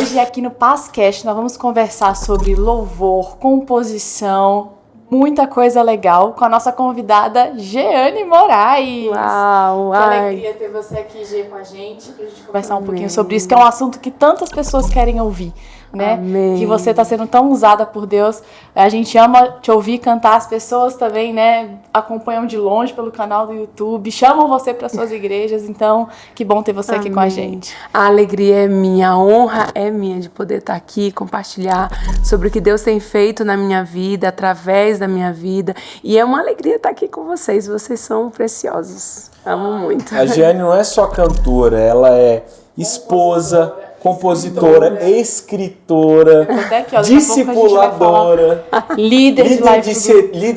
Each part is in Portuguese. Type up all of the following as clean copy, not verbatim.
Hoje aqui no PazCast nós vamos conversar sobre louvor, composição, muita coisa legal com a nossa convidada Jeane Moraes. Uau, que alegria ter você aqui, Gê, com a gente, pra gente conversar um pouquinho sobre isso, que é um assunto que tantas pessoas querem ouvir, né? Amém. Que você tá sendo tão usada por Deus. A gente ama te ouvir cantar, as pessoas também, né? Acompanham de longe pelo canal do YouTube, chamam você para suas igrejas, então que bom ter você aqui com a gente. A alegria é minha, a honra é minha de poder estar aqui, compartilhar sobre o que Deus tem feito na minha vida, através da minha vida, e é uma alegria estar aqui com vocês são preciosos, amo muito. A Jeane não é só cantora, ela é esposa, compositora, escritora, aqui, ó, discipuladora, líder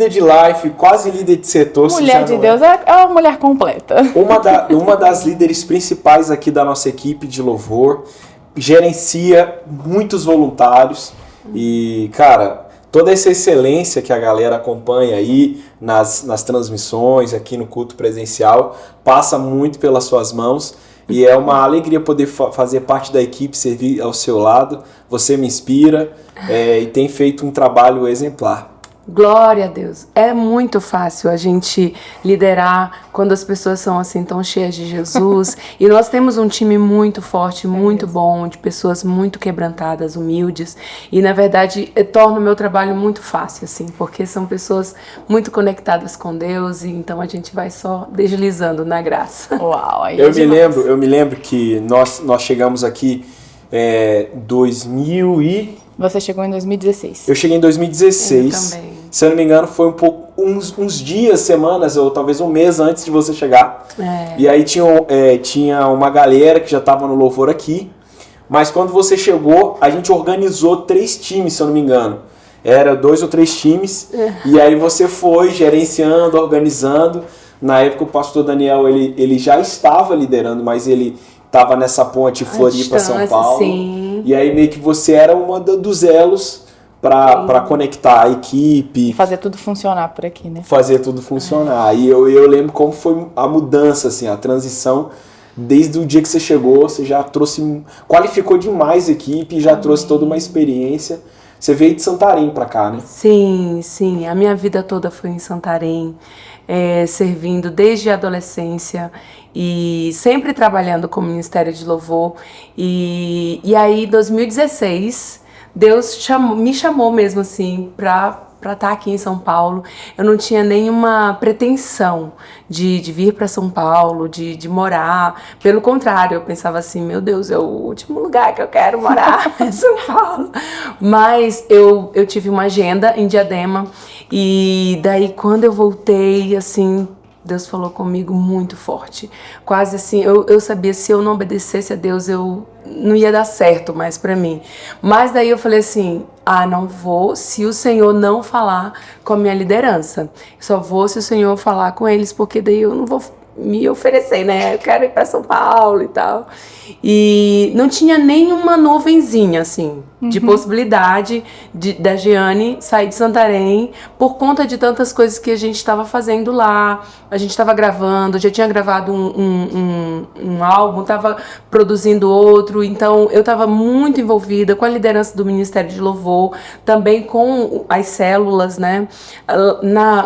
de life, quase líder de setor. Mulher de Deus é uma mulher completa. Uma das líderes principais aqui da nossa equipe de louvor, gerencia muitos voluntários e, cara, toda essa excelência que a galera acompanha aí nas transmissões, aqui no culto presencial, passa muito pelas suas mãos. E é uma alegria poder fazer parte da equipe, servir ao seu lado. Você me inspira e tem feito um trabalho exemplar. Glória a Deus. É muito fácil a gente liderar quando as pessoas são assim tão cheias de Jesus. E nós temos um time muito forte, muito bom, de pessoas muito quebrantadas, humildes. E na verdade torna o meu trabalho muito fácil, assim, porque são pessoas muito conectadas com Deus. E então a gente vai só deslizando na graça. Uau! Aí eu me lembro que nós chegamos aqui 2000 e... Você chegou em 2016. Eu cheguei em 2016. Eu também. Se eu não me engano, foi uns dias, semanas, ou talvez um mês antes de você chegar. E aí tinha uma galera que já estava no louvor aqui. Mas quando você chegou, a gente organizou 3 times, se eu não me engano. Era 2 ou 3 times. E aí você foi gerenciando, organizando. Na época o pastor Daniel, ele já estava liderando, mas ele estava nessa ponte Floripa-São Paulo. Sim. E aí meio que você era uma dos elos para conectar a equipe. Fazer tudo funcionar por aqui, né? Fazer tudo funcionar. E eu lembro como foi a mudança, assim, a transição. Desde o dia que você chegou, você já qualificou demais a equipe, já trouxe toda uma experiência. Você veio de Santarém para cá, né? Sim, sim. A minha vida toda foi em Santarém, servindo desde a adolescência e sempre trabalhando com o Ministério de Louvor. E aí, em 2016, Deus me chamou mesmo assim para estar aqui em São Paulo. Eu não tinha nenhuma pretensão de vir para São Paulo, de morar. Pelo contrário, eu pensava assim, meu Deus, é o último lugar que eu quero morar, é São Paulo. Mas eu tive uma agenda em Diadema e daí quando eu voltei, assim, Deus falou comigo muito forte. Quase assim, eu sabia, se eu não obedecesse a Deus, eu não ia dar certo mais pra mim. Mas daí eu falei assim, não vou se o Senhor não falar com a minha liderança. Só vou se o Senhor falar com eles, porque daí eu não vou me oferecer, né? Eu quero ir pra São Paulo e tal. E não tinha nenhuma nuvenzinha, assim, de possibilidade da Jeane sair de Santarém por conta de tantas coisas que a gente estava fazendo lá. A gente estava gravando, já tinha gravado um álbum, estava produzindo outro. Então, eu estava muito envolvida com a liderança do Ministério de Louvor, também com as células, né?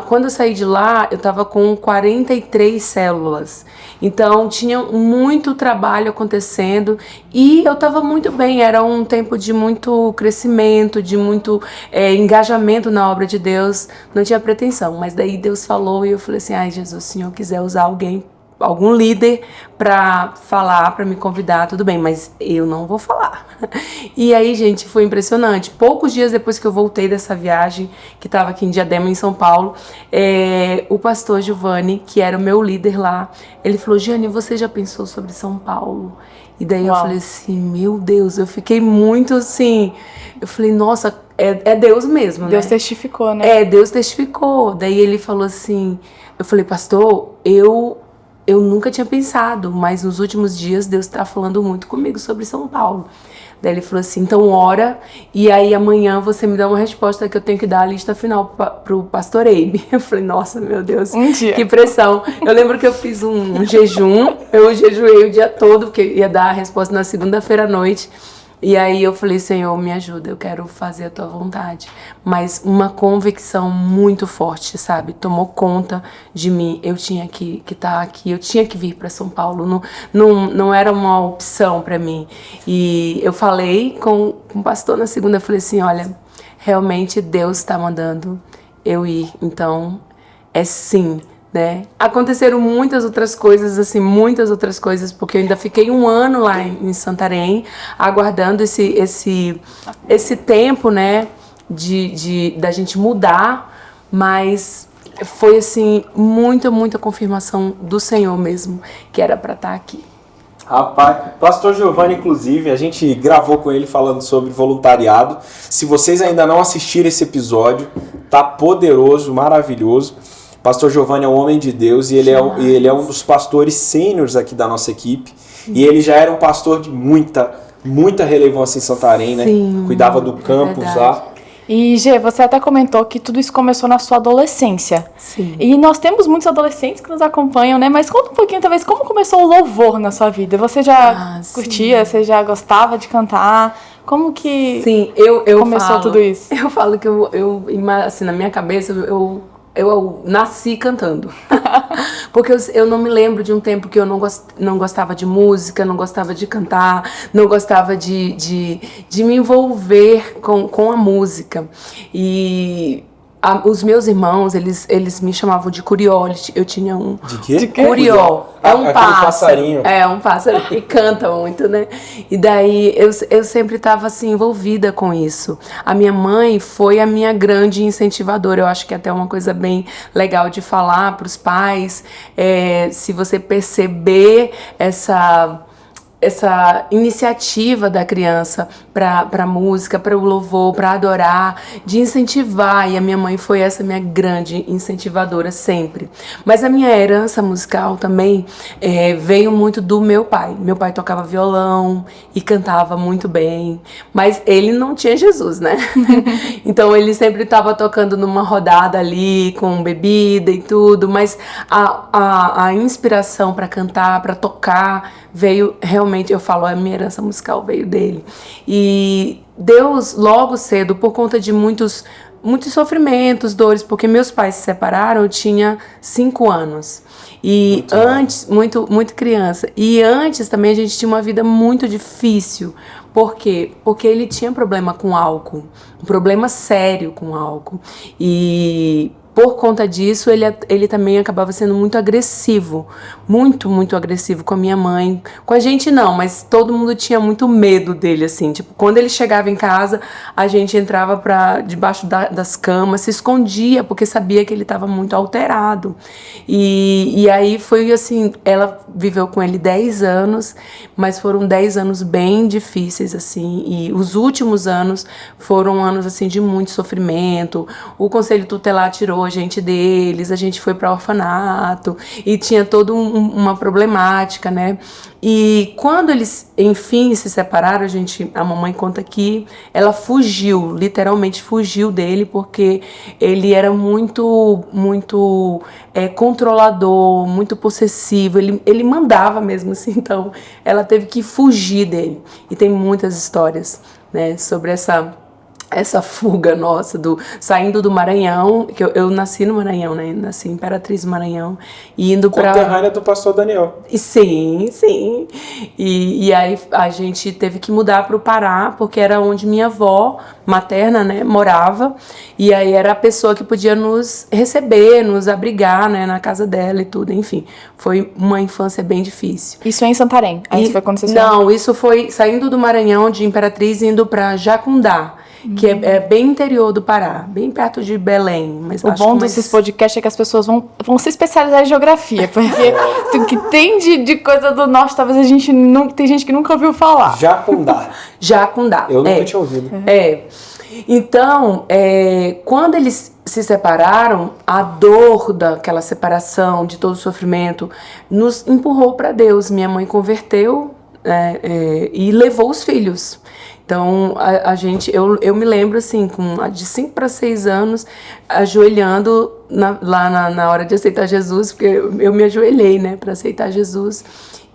Quando eu saí de lá, eu estava com 43 células. Então, tinha muito trabalho acontecendo e eu estava muito bem. Era um tempo de muito crescimento, de muito engajamento na obra de Deus. Não tinha pretensão, mas daí Deus falou e eu falei assim, Jesus, se o Senhor quiser usar algum líder para falar, para me convidar, tudo bem, mas eu não vou falar. E aí, gente, foi impressionante. Poucos dias depois que eu voltei dessa viagem, que estava aqui em Diadema, em São Paulo, o pastor Giovanni, que era o meu líder lá, ele falou, Jeane, você já pensou sobre São Paulo? E daí eu falei assim, meu Deus, eu fiquei muito assim, eu falei, nossa, é Deus mesmo, né? Deus testificou, né? Deus testificou. Daí ele falou assim, eu falei, pastor, eu nunca tinha pensado, mas nos últimos dias Deus está falando muito comigo sobre São Paulo. Daí ele falou assim, então ora, e aí amanhã você me dá uma resposta que eu tenho que dar a lista final pro pastor Eibe. Eu falei, nossa, meu Deus, que pressão. Eu lembro que eu fiz um jejum, eu jejuei o dia todo, porque ia dar a resposta na segunda-feira à noite. E aí eu falei, Senhor, me ajuda, eu quero fazer a tua vontade. Mas uma convicção muito forte, sabe? Tomou conta de mim. Eu tinha que estar aqui, eu tinha que vir para São Paulo. Não era uma opção para mim. E eu falei com o pastor na segunda, eu falei assim, olha, realmente Deus está mandando eu ir. Então, é sim. Né? Aconteceram muitas outras coisas, porque eu ainda fiquei 1 ano lá em Santarém, aguardando esse tempo, né, da gente mudar, mas foi assim, muita confirmação do Senhor mesmo, que era para estar aqui. Rapaz, Pastor Giovanni, inclusive, a gente gravou com ele falando sobre voluntariado. Se vocês ainda não assistiram esse episódio, tá poderoso, maravilhoso. Pastor Giovanni é um homem de Deus e ele é um dos pastores sêniores aqui da nossa equipe. E ele já era um pastor de muita relevância em Santarém, né? Sim, cuidava do campus lá. E, Gê, você até comentou que tudo isso começou na sua adolescência. Sim. E nós temos muitos adolescentes que nos acompanham, né? Mas conta um pouquinho, talvez, como começou o louvor na sua vida? Você já curtia, você já gostava de cantar? Como que começou tudo isso? Eu falo que eu assim, na minha cabeça, eu nasci cantando. Porque eu não me lembro de um tempo que eu não gostava de música, não gostava de cantar, não gostava de me envolver com a música. E os meus irmãos, eles me chamavam de Curió. Eu tinha um... De quê? Curió. É um passarinho. É um pássaro que canta muito, né? E daí eu sempre estava assim envolvida com isso. A minha mãe foi a minha grande incentivadora. Eu acho que é até uma coisa bem legal de falar para os pais. Se você perceber essa iniciativa da criança para música, para o louvor, para adorar, de incentivar, e a minha mãe foi essa minha grande incentivadora sempre. Mas a minha herança musical também veio muito do meu pai. Meu pai tocava violão e cantava muito bem, mas ele não tinha Jesus, né? Então ele sempre estava tocando numa rodada ali, com bebida e tudo, mas a inspiração para cantar, para tocar, veio realmente, eu falo, a minha herança musical veio dele. E Deus, logo cedo, por conta de muitos sofrimentos, dores, porque meus pais se separaram, eu tinha 5 anos. E antes, muito criança. E antes também a gente tinha uma vida muito difícil. Por quê? Porque ele tinha problema com álcool, um problema sério com álcool. E por conta disso, ele também acabava sendo muito agressivo, muito agressivo com a minha mãe. Com a gente não, mas todo mundo tinha muito medo dele, assim. Tipo, quando ele chegava em casa, a gente entrava pra debaixo das camas, se escondia, porque sabia que ele estava muito alterado. E aí foi assim, ela viveu com ele 10 anos, mas foram 10 anos bem difíceis, assim. E os últimos anos foram anos, assim, de muito sofrimento. O Conselho Tutelar tirou a gente deles, a gente foi para orfanato e tinha toda uma problemática, né? E quando eles, enfim, se separaram, a mamãe conta que ela fugiu, literalmente fugiu dele, porque ele era muito controlador, muito possessivo, ele mandava mesmo assim, então ela teve que fugir dele. E tem muitas histórias, né, sobre essa fuga nossa, saindo do Maranhão, que eu nasci no Maranhão, né? Nasci em Imperatriz do Maranhão, e indo para... Conterrânea do pastor Daniel. Sim. E aí a gente teve que mudar para o Pará, porque era onde minha avó materna, né, morava, e aí era a pessoa que podia nos receber, nos abrigar, né, na casa dela e tudo, enfim. Foi uma infância bem difícil. Isso é em Santarém? Aí foi quando você Não, isso foi saindo do Maranhão, de Imperatriz, indo para Jacundá, que é bem interior do Pará, bem perto de Belém. Mas o bom desses podcasts é que as pessoas vão se especializar em geografia, porque o que tem de coisa do norte, talvez tem gente que nunca ouviu falar. Jacundá. Eu nunca tinha ouvido. Então, quando eles se separaram, a dor daquela separação, de todo o sofrimento, nos empurrou para Deus. Minha mãe converteu e levou os filhos. Então, eu me lembro assim, de 5 para 6 anos, ajoelhando lá na hora de aceitar Jesus, porque eu me ajoelhei, né, para aceitar Jesus.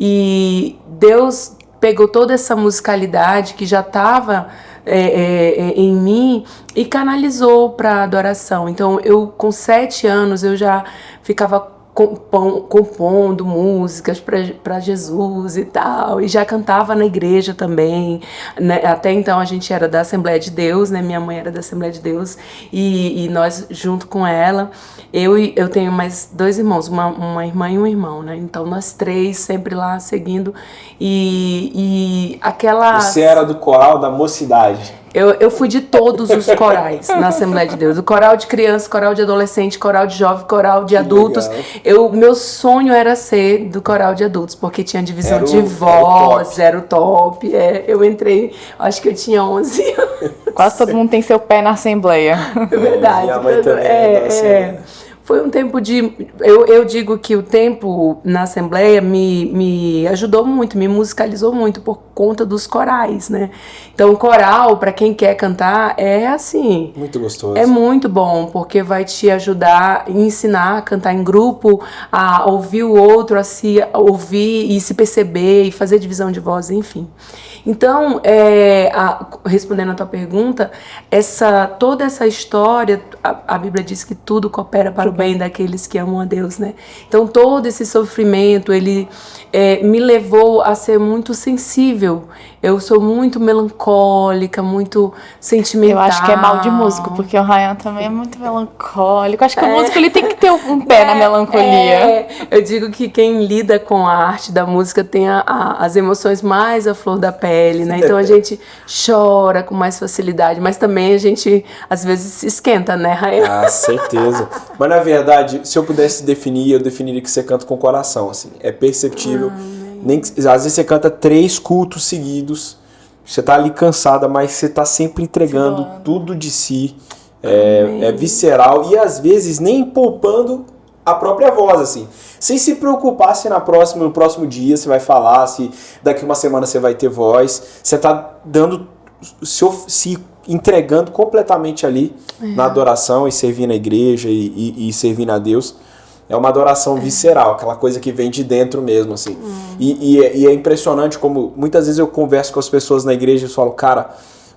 E Deus pegou toda essa musicalidade que já estava em mim e canalizou para adoração. Então, eu com 7 anos, eu já ficava compondo músicas para Jesus e tal, e já cantava na igreja também, né? Até então a gente era da Assembleia de Deus, né? Minha mãe era da Assembleia de Deus, e nós junto com ela, eu tenho mais 2 irmãos, uma irmã e um irmão, né? Então nós 3 sempre lá seguindo, e aquela... Você era do coral da mocidade. Eu fui de todos os corais na Assembleia de Deus. O coral de criança, coral de adolescente, coral de jovem, coral de adultos. Meu sonho era ser do coral de adultos, porque tinha divisão de voz, era o top. Eu entrei, acho que eu tinha 11 anos. Quase todo mundo tem seu pé na Assembleia. É verdade. Minha mãe também Foi um tempo de... Eu digo que o tempo na Assembleia me ajudou muito, me musicalizou muito por conta dos corais, né? Então, o coral, para quem quer cantar, é assim... Muito gostoso. É muito bom, porque vai te ajudar, ensinar a cantar em grupo, a ouvir o outro, a se ouvir e se perceber, e fazer divisão de voz, enfim. Então, respondendo a tua pergunta, toda essa história, a Bíblia diz que tudo coopera para o bem daqueles que amam a Deus, né? Então, todo esse sofrimento, ele me levou a ser muito sensível. Eu sou muito melancólica, muito sentimental. Eu acho que é mal de músico, porque o Ryan também é muito melancólico. Acho que o músico ele tem que ter um pé na melancolia. Eu digo que quem lida com a arte da música tem as emoções mais à flor da pele, né? Então a gente chora com mais facilidade, mas também a gente às vezes se esquenta, né, Ryan? Ah, certeza. Mas na verdade, se eu pudesse definir, eu definiria que você canta com o coração, assim. É perceptível. Nem que, às vezes você canta 3 cultos seguidos, você tá ali cansada, mas você tá sempre entregando tudo de si, é visceral, e às vezes nem poupando a própria voz, assim, sem se preocupar se no próximo dia você vai falar, se daqui uma semana você vai ter voz, você tá dando, se entregando completamente ali na adoração e servindo a igreja e servindo a Deus. É uma adoração visceral, aquela coisa que vem de dentro mesmo, assim. E é impressionante como muitas vezes eu converso com as pessoas na igreja e falo, cara,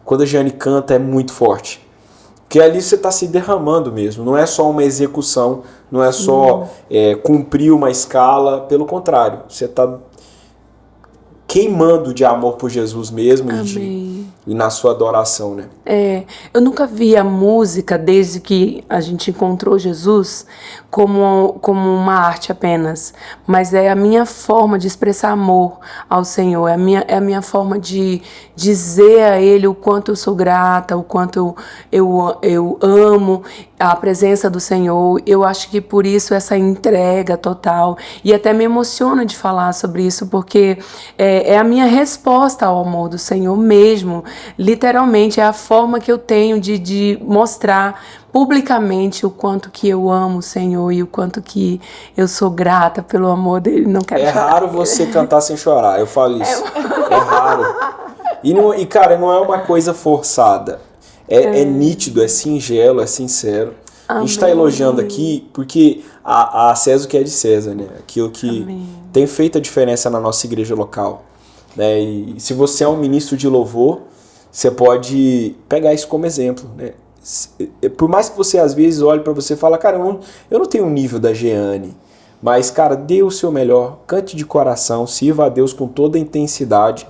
quando a Jeane canta é muito forte. Porque ali você está se derramando mesmo, não é só uma execução, não é só cumprir uma escala, pelo contrário, você está queimando de amor por Jesus mesmo e na sua adoração, né? Eu nunca vi a música, desde que a gente encontrou Jesus, como uma arte apenas, mas é a minha forma de expressar amor ao Senhor, é a minha forma de dizer a Ele o quanto eu sou grata, o quanto eu amo a presença do Senhor. Eu acho que por isso essa entrega total, e até me emociona de falar sobre isso, porque é a minha resposta ao amor do Senhor mesmo, literalmente, é a forma que eu tenho de mostrar publicamente o quanto que eu amo o Senhor e o quanto que eu sou grata pelo amor dele. Não quero chorar. Raro você cantar sem chorar, eu falo isso. É raro. E, cara, não é uma coisa forçada. É nítido, é singelo, é sincero. Amém. A gente está elogiando aqui porque a César o que é de César, né? Aquilo que tem feito a diferença na nossa igreja local. Né? E se você é um ministro de louvor, você pode pegar isso como exemplo, né? Por mais que você às vezes olhe para você e fale, cara, eu não tenho o nível da Jeane, mas, cara, dê o seu melhor, cante de coração, sirva a Deus com toda a intensidade,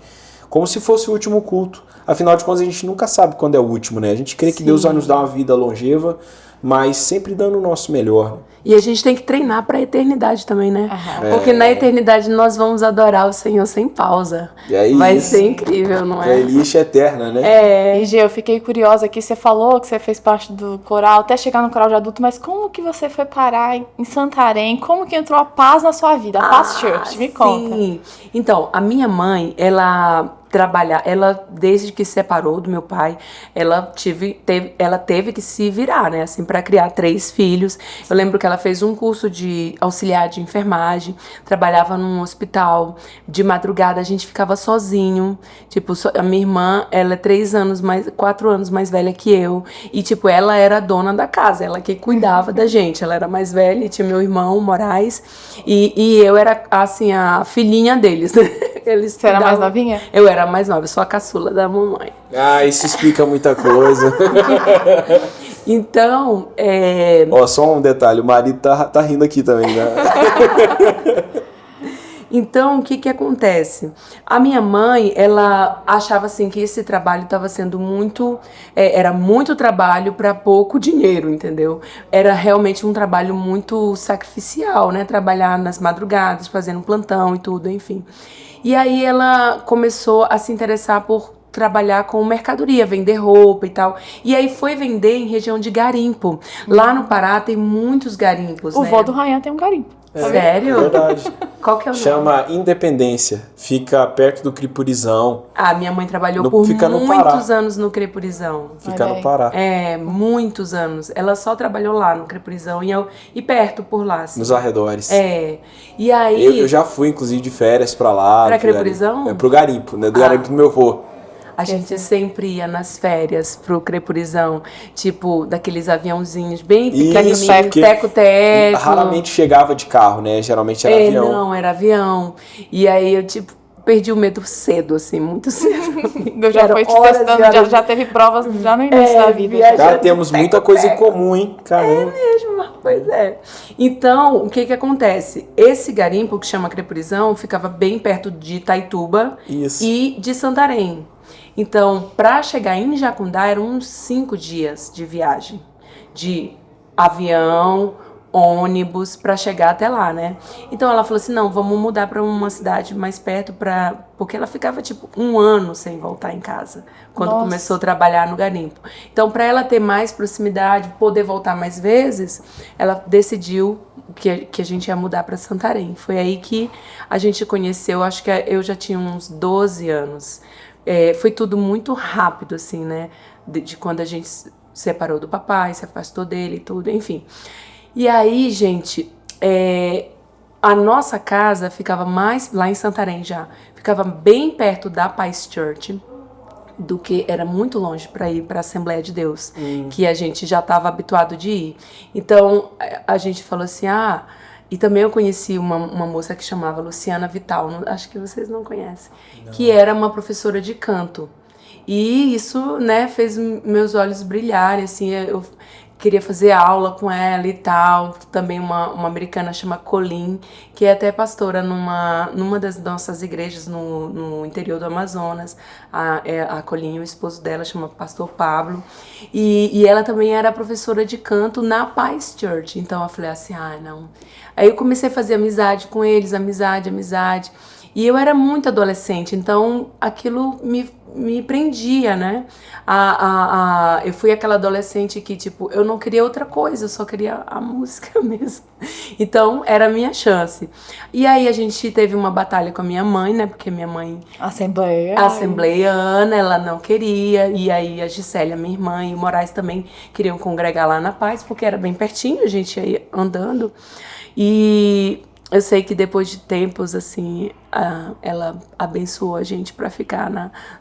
como se fosse o último culto. Afinal de contas, a gente nunca sabe quando é o último, né? A gente crê que Deus vai nos dar uma vida longeva, mas sempre dando o nosso melhor. E a gente tem que treinar para a eternidade também, né? Porque na eternidade nós vamos adorar o Senhor sem pausa. Vai ser incrível, não é? Playlist eterna, né? E Gê, eu fiquei curiosa aqui, você falou que você fez parte do coral, até chegar no coral de adulto, mas como que você foi parar em Santarém? Como que entrou a paz na sua vida? A Paz Church, me conta. Sim. Então, a minha mãe, ela desde que se separou do meu pai, ela teve que se virar, né, assim, para criar 3 filhos. Eu lembro que ela fez um curso de auxiliar de enfermagem, trabalhava num hospital, de madrugada a gente ficava sozinho, tipo, a minha irmã, ela é 4 anos mais velha que eu, e tipo, ela era a dona da casa, ela que cuidava da gente, ela era mais velha, e tinha meu irmão, Moraes, e eu era, assim, a filhinha deles, né? Eles Você era mais cuidavam- novinha? Eu era mais nova, eu sou a caçula da mamãe. Ah, isso explica muita coisa. Então, Ó, só um detalhe, o marido tá rindo aqui também, né? Então, o que que acontece? A minha mãe, ela achava assim que esse trabalho estava sendo muito, era muito trabalho para pouco dinheiro, entendeu? Era realmente um trabalho muito sacrificial, né? Trabalhar nas madrugadas, fazendo plantão e tudo, enfim. E aí ela começou a se interessar por trabalhar com mercadoria, vender roupa e tal. E aí foi vender em região de garimpo. Lá no Pará tem muitos garimpos, O né? vô do Rayan tem um garimpo. Sério? Verdade. Qual que é o nome? Chama Independência. Fica perto do Cripurizão. A minha mãe trabalhou No- por fica no muitos Pará. anos no Crepurizão. Fica Olha no aí. Pará. Muitos anos. Ela só trabalhou lá no Crepurizão e perto por lá, assim. Nos arredores. E aí... Eu já fui, inclusive, de férias pra lá. Pra pro Crepurizão? garimpo. Pro garimpo, né? Do garimpo do meu avô. A gente sempre ia nas férias pro Crepurizão, tipo, daqueles aviãozinhos bem Isso, pequenininhos, porque teco-teco. Raramente chegava de carro, né? Geralmente era avião. Não, era avião. E aí eu, tipo, perdi o medo cedo, assim, muito cedo. Eu já Eram fui te horas e testando, horas já teve provas já no início da vida. viagem. Cara, temos muita coisa em comum, hein? Caramba. Mesmo, pois é. Então, o que que acontece? Esse garimpo, que chama Crepurizão, ficava bem perto de Itaituba Isso. e de Santarém. Então, para chegar em Jacundá, eram uns 5 dias de viagem. De avião, ônibus, para chegar até lá, né? Então, ela falou assim, não, vamos mudar para uma cidade mais perto, porque ela ficava, tipo, 1 ano sem voltar em casa, quando Nossa. começou a trabalhar no garimpo. Então, para ela ter mais proximidade, poder voltar mais vezes, ela decidiu que a gente ia mudar para Santarém. Foi aí que a gente conheceu, acho que eu já tinha uns 12 anos. Foi tudo muito rápido, assim, né? De quando a gente se separou do papai, se afastou dele e tudo, enfim. E aí, gente, a nossa casa ficava mais lá em Santarém já. Ficava bem perto da Paz Church, do que era muito longe para ir para a Assembleia de Deus, que a gente já estava habituado de ir. Então, a gente falou assim, e também eu conheci uma moça que chamava Luciana Vital, acho que vocês não conhecem, que era uma professora de canto. E isso, né, fez meus olhos brilharem, assim, eu queria fazer aula com ela e tal. Também uma americana chama Colin, que é até pastora numa das nossas igrejas no interior do Amazonas. A Colin, o esposo dela, chama Pastor Pablo. E ela também era professora de canto na Paz Church. Então eu falei assim, não. Aí eu comecei a fazer amizade com eles, amizade. E eu era muito adolescente, então aquilo me prendia, né? Eu fui aquela adolescente que, tipo, eu não queria outra coisa, eu só queria a música mesmo. Então, era a minha chance. E aí a gente teve uma batalha com a minha mãe, né? Porque minha mãe, assembleiana, ela não queria. E aí a Gisélia, minha irmã, e o Moraes também queriam congregar lá na Paz, porque era bem pertinho, a gente ia andando. E eu sei que depois de tempos, assim, ela abençoou a gente para ficar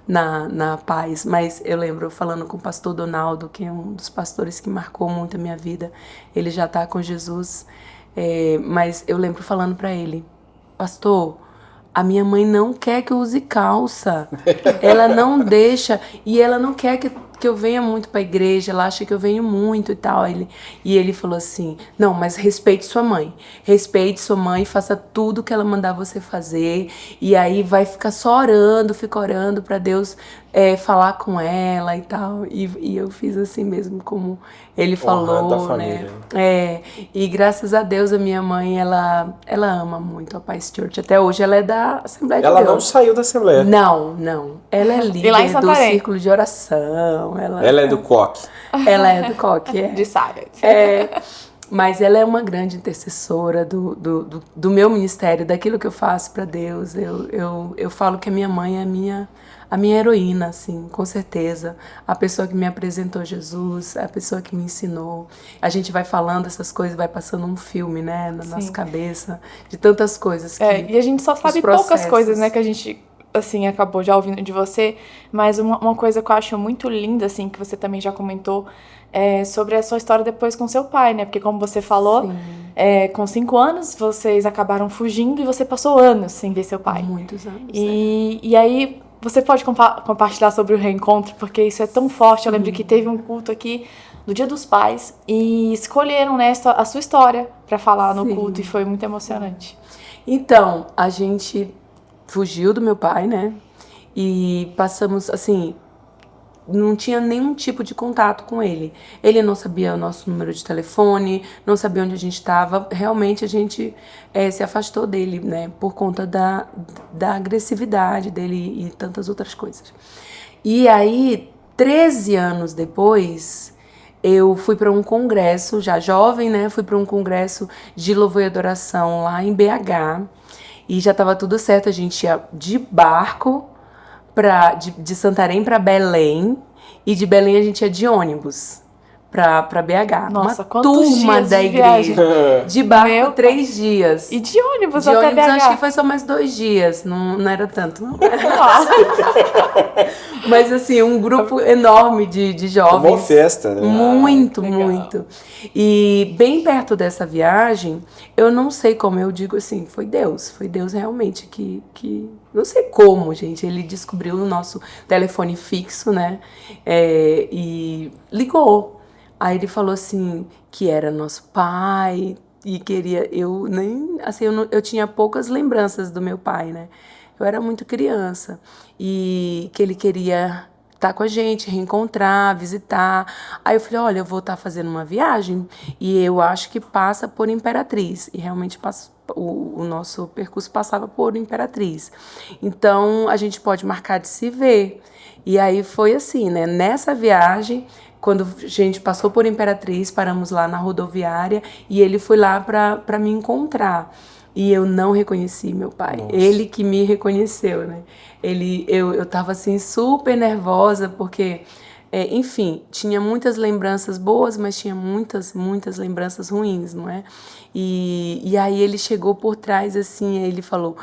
na paz. Mas eu lembro falando com o pastor Donaldo, que é um dos pastores que marcou muito a minha vida. Ele já tá com Jesus. Mas eu lembro falando para ele, pastor, a minha mãe não quer que eu use calça. Ela não deixa. E ela não quer que eu venha muito pra igreja. Ela acha que eu venho muito e tal. E ele falou assim, não, mas respeite sua mãe. Respeite sua mãe, faça tudo que ela mandar você fazer. E aí vai ficar só orando, fica orando pra Deus falar com ela e tal. E eu fiz assim mesmo, como ele falou, da família. né? E graças a Deus a minha mãe, ela ama muito a Paz Church. Até hoje ela é da Assembleia de Ela Deus. não saiu da Assembleia. Não. Ela é lá em líder do Santarém? círculo de oração. Ela é do coque. Ela é do coque, De Sagat. Mas ela é uma grande intercessora do meu ministério, daquilo que eu faço para Deus. Eu falo que a minha mãe é a minha heroína, assim, com certeza. A pessoa que me apresentou Jesus, a pessoa que me ensinou. A gente vai falando essas coisas, vai passando um filme, né, na nossa cabeça, de tantas coisas. E a gente só sabe poucas coisas, né, que a gente assim, acabou já ouvindo de você, mas uma coisa que eu acho muito linda, assim, que você também já comentou, é sobre a sua história depois com seu pai, né? Porque como você falou, com 5 anos vocês acabaram fugindo e você passou anos sem ver seu pai. Muitos anos. E aí, você pode compartilhar sobre o reencontro, porque isso é tão forte. Eu lembro que teve um culto aqui do Dia dos Pais e escolheram, né, a sua história para falar no culto e foi muito emocionante. Então, a gente fugiu do meu pai, né? E passamos, assim, não tinha nenhum tipo de contato com ele. Ele não sabia o nosso número de telefone, não sabia onde a gente estava. Realmente a gente se afastou dele, né? Por conta da agressividade dele e tantas outras coisas. E aí, 13 anos depois, eu fui para um congresso, já jovem, né? Fui para um congresso de louvor e adoração lá em BH. E já estava tudo certo, a gente ia de barco de Santarém para Belém, e de Belém a gente ia de ônibus para BH. Nossa, uma quantos turma dias da de igreja. viagem? De barco, 3 dias. E de ônibus De até ônibus, BH? acho que foi só mais 2 dias, não era tanto. Não. Nossa. Mas assim, um grupo enorme de jovens. Uma festa, né? Muito, legal. muito. E bem perto dessa viagem, eu não sei como, eu digo assim, foi Deus realmente que não sei como, gente, ele descobriu o nosso telefone fixo, né, e ligou. Aí ele falou assim, que era nosso pai, e queria, eu nem, assim, eu tinha poucas lembranças do meu pai, né, eu era muito criança, e que ele queria estar com a gente, reencontrar, visitar. Aí eu falei, olha, eu vou estar fazendo uma viagem e eu acho que passa por Imperatriz. E realmente o nosso percurso passava por Imperatriz. Então, a gente pode marcar de se ver. E aí foi assim, né? Nessa viagem, quando a gente passou por Imperatriz, paramos lá na rodoviária e ele foi lá para me encontrar. E eu não reconheci meu pai. Nossa. Ele que me reconheceu, né? Eu tava assim super nervosa porque, enfim, tinha muitas lembranças boas, mas tinha muitas lembranças ruins, não é? E aí ele chegou por trás assim, aí ele falou,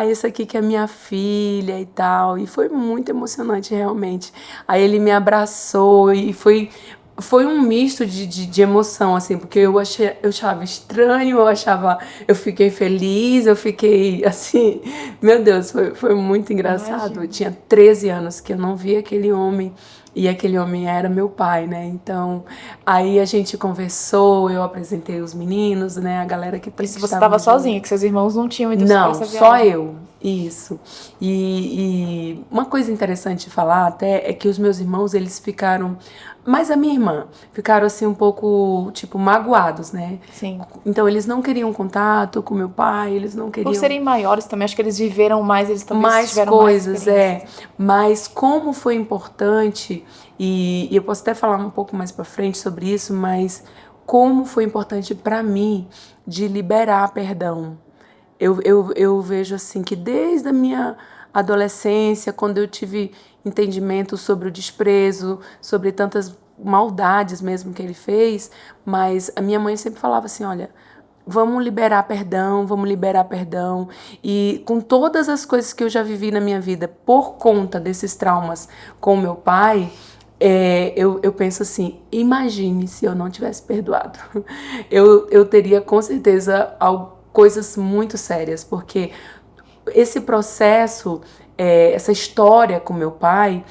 essa aqui que é minha filha e tal. E foi muito emocionante realmente. Aí ele me abraçou e foi um misto de emoção, assim, porque eu achava estranho, eu fiquei feliz, eu fiquei, assim, meu Deus, foi muito engraçado. Eu tinha 13 anos que eu não via aquele homem, e aquele homem era meu pai, né, então, aí a gente conversou, eu apresentei os meninos, né, a galera que Isso você estava sozinha, que seus irmãos não tinham ido não, pra essa viagem? só eu, isso. E uma coisa interessante de falar até é que os meus irmãos, eles ficaram, mais a minha irmã, ficaram assim um pouco, tipo, magoados, né? Sim. Então eles não queriam contato com meu pai, eles não queriam... Por serem maiores também, acho que eles viveram mais, eles também tiveram coisas, mais mas como foi importante, e eu posso até falar um pouco mais pra frente sobre isso, mas como foi importante pra mim de liberar perdão. Eu vejo assim que desde a minha adolescência, quando eu tive entendimento sobre o desprezo, sobre tantas maldades mesmo que ele fez, mas a minha mãe sempre falava assim, olha, vamos liberar perdão. E com todas as coisas que eu já vivi na minha vida por conta desses traumas com meu pai, eu penso assim, imagine se eu não tivesse perdoado. Eu teria com certeza coisas muito sérias, porque esse processo, essa história com meu pai,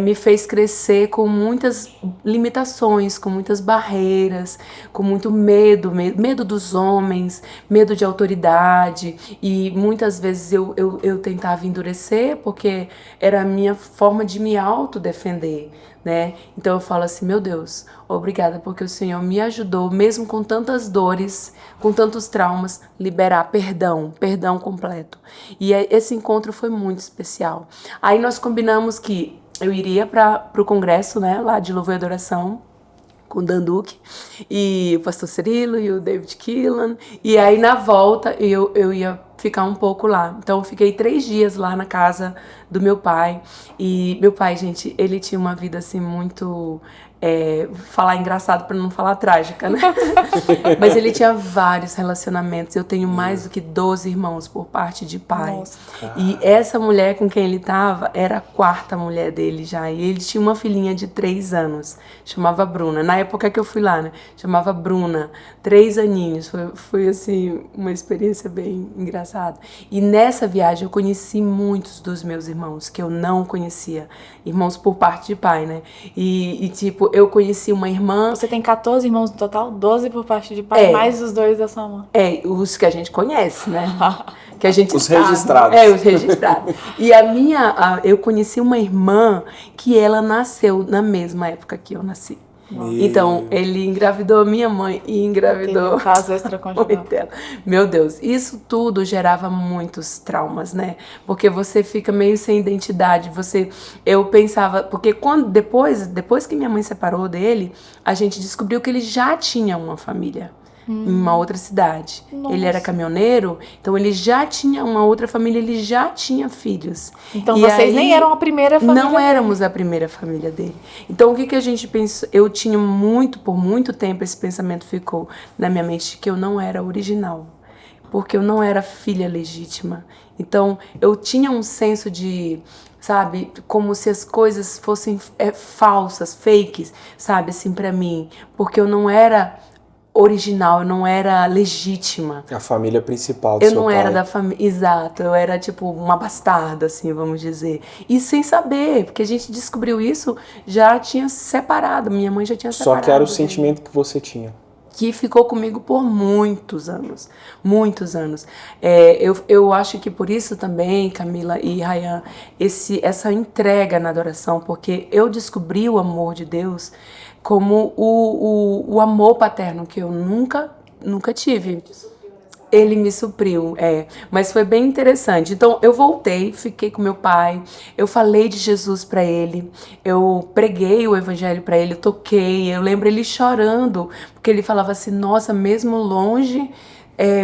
me fez crescer com muitas limitações, com muitas barreiras, com muito medo dos homens, medo de autoridade, e muitas vezes eu tentava endurecer porque era a minha forma de me autodefender, né? Então eu falo assim, meu Deus, obrigada porque o Senhor me ajudou, mesmo com tantas dores, com tantos traumas, liberar perdão completo. E esse encontro foi muito especial. Aí nós combinamos que eu iria para o congresso, né, lá de Louvor e Adoração, com o Dan Duque, e o pastor Cirilo e o David Keelan, e aí na volta eu ia ficar um pouco lá. Então eu fiquei 3 dias lá na casa do meu pai, e meu pai, gente, ele tinha uma vida assim muito falar engraçado para não falar trágica, né? Mas ele tinha vários relacionamentos. Eu tenho mais do que 12 irmãos por parte de pai. Nossa. E essa mulher com quem ele tava era a quarta mulher dele já. E ele tinha uma filhinha de 3 anos, chamava Bruna. Na época que eu fui lá, né? Chamava Bruna, 3 aninhos. Foi assim, uma experiência bem engraçada. E nessa viagem eu conheci muitos dos meus irmãos que eu não conhecia. Irmãos por parte de pai, né? E tipo, eu conheci uma irmã... Você tem 14 irmãos no total, 12 por parte de pai, mais os 2 da sua mãe. Os que a gente conhece, né? Que a gente os sabe. Registrados. Os registrados. E eu conheci uma irmã que ela nasceu na mesma época que eu nasci. Então, ele engravidou a minha mãe e engravidou um caso extraconjugal. Meu Deus, isso tudo gerava muitos traumas, né? Porque você fica meio sem identidade. Eu pensava, porque depois que minha mãe separou dele, a gente descobriu que ele já tinha uma família. Em uma outra cidade. Nossa. Ele era caminhoneiro, então ele já tinha uma outra família, ele já tinha filhos. Então vocês nem eram a primeira família Não éramos a primeira família dele. Então o que a gente pensou? Eu tinha por muito tempo esse pensamento ficou na minha mente que eu não era original. Porque eu não era filha legítima. Então eu tinha um senso de... sabe, como se as coisas fossem falsas, fakes, sabe, assim, pra mim. Porque eu não era... original, eu não era legítima. A família principal do seu pai. Eu não era da família, exato, eu era tipo uma bastarda, assim, vamos dizer. E sem saber, porque a gente descobriu isso, já tinha se separado, minha mãe já tinha separado. Só que era o sentimento que você tinha. Que ficou comigo por muitos anos, muitos anos. Eu acho que por isso também, Camila e Rayan, essa entrega na adoração, porque eu descobri o amor de Deus como o amor paterno que eu nunca tive. Ele me supriu, mas foi bem interessante. Então eu voltei, fiquei com meu pai, eu falei de Jesus para ele, eu preguei o evangelho para ele, eu toquei, eu lembro ele chorando, porque ele falava assim, nossa, mesmo longe,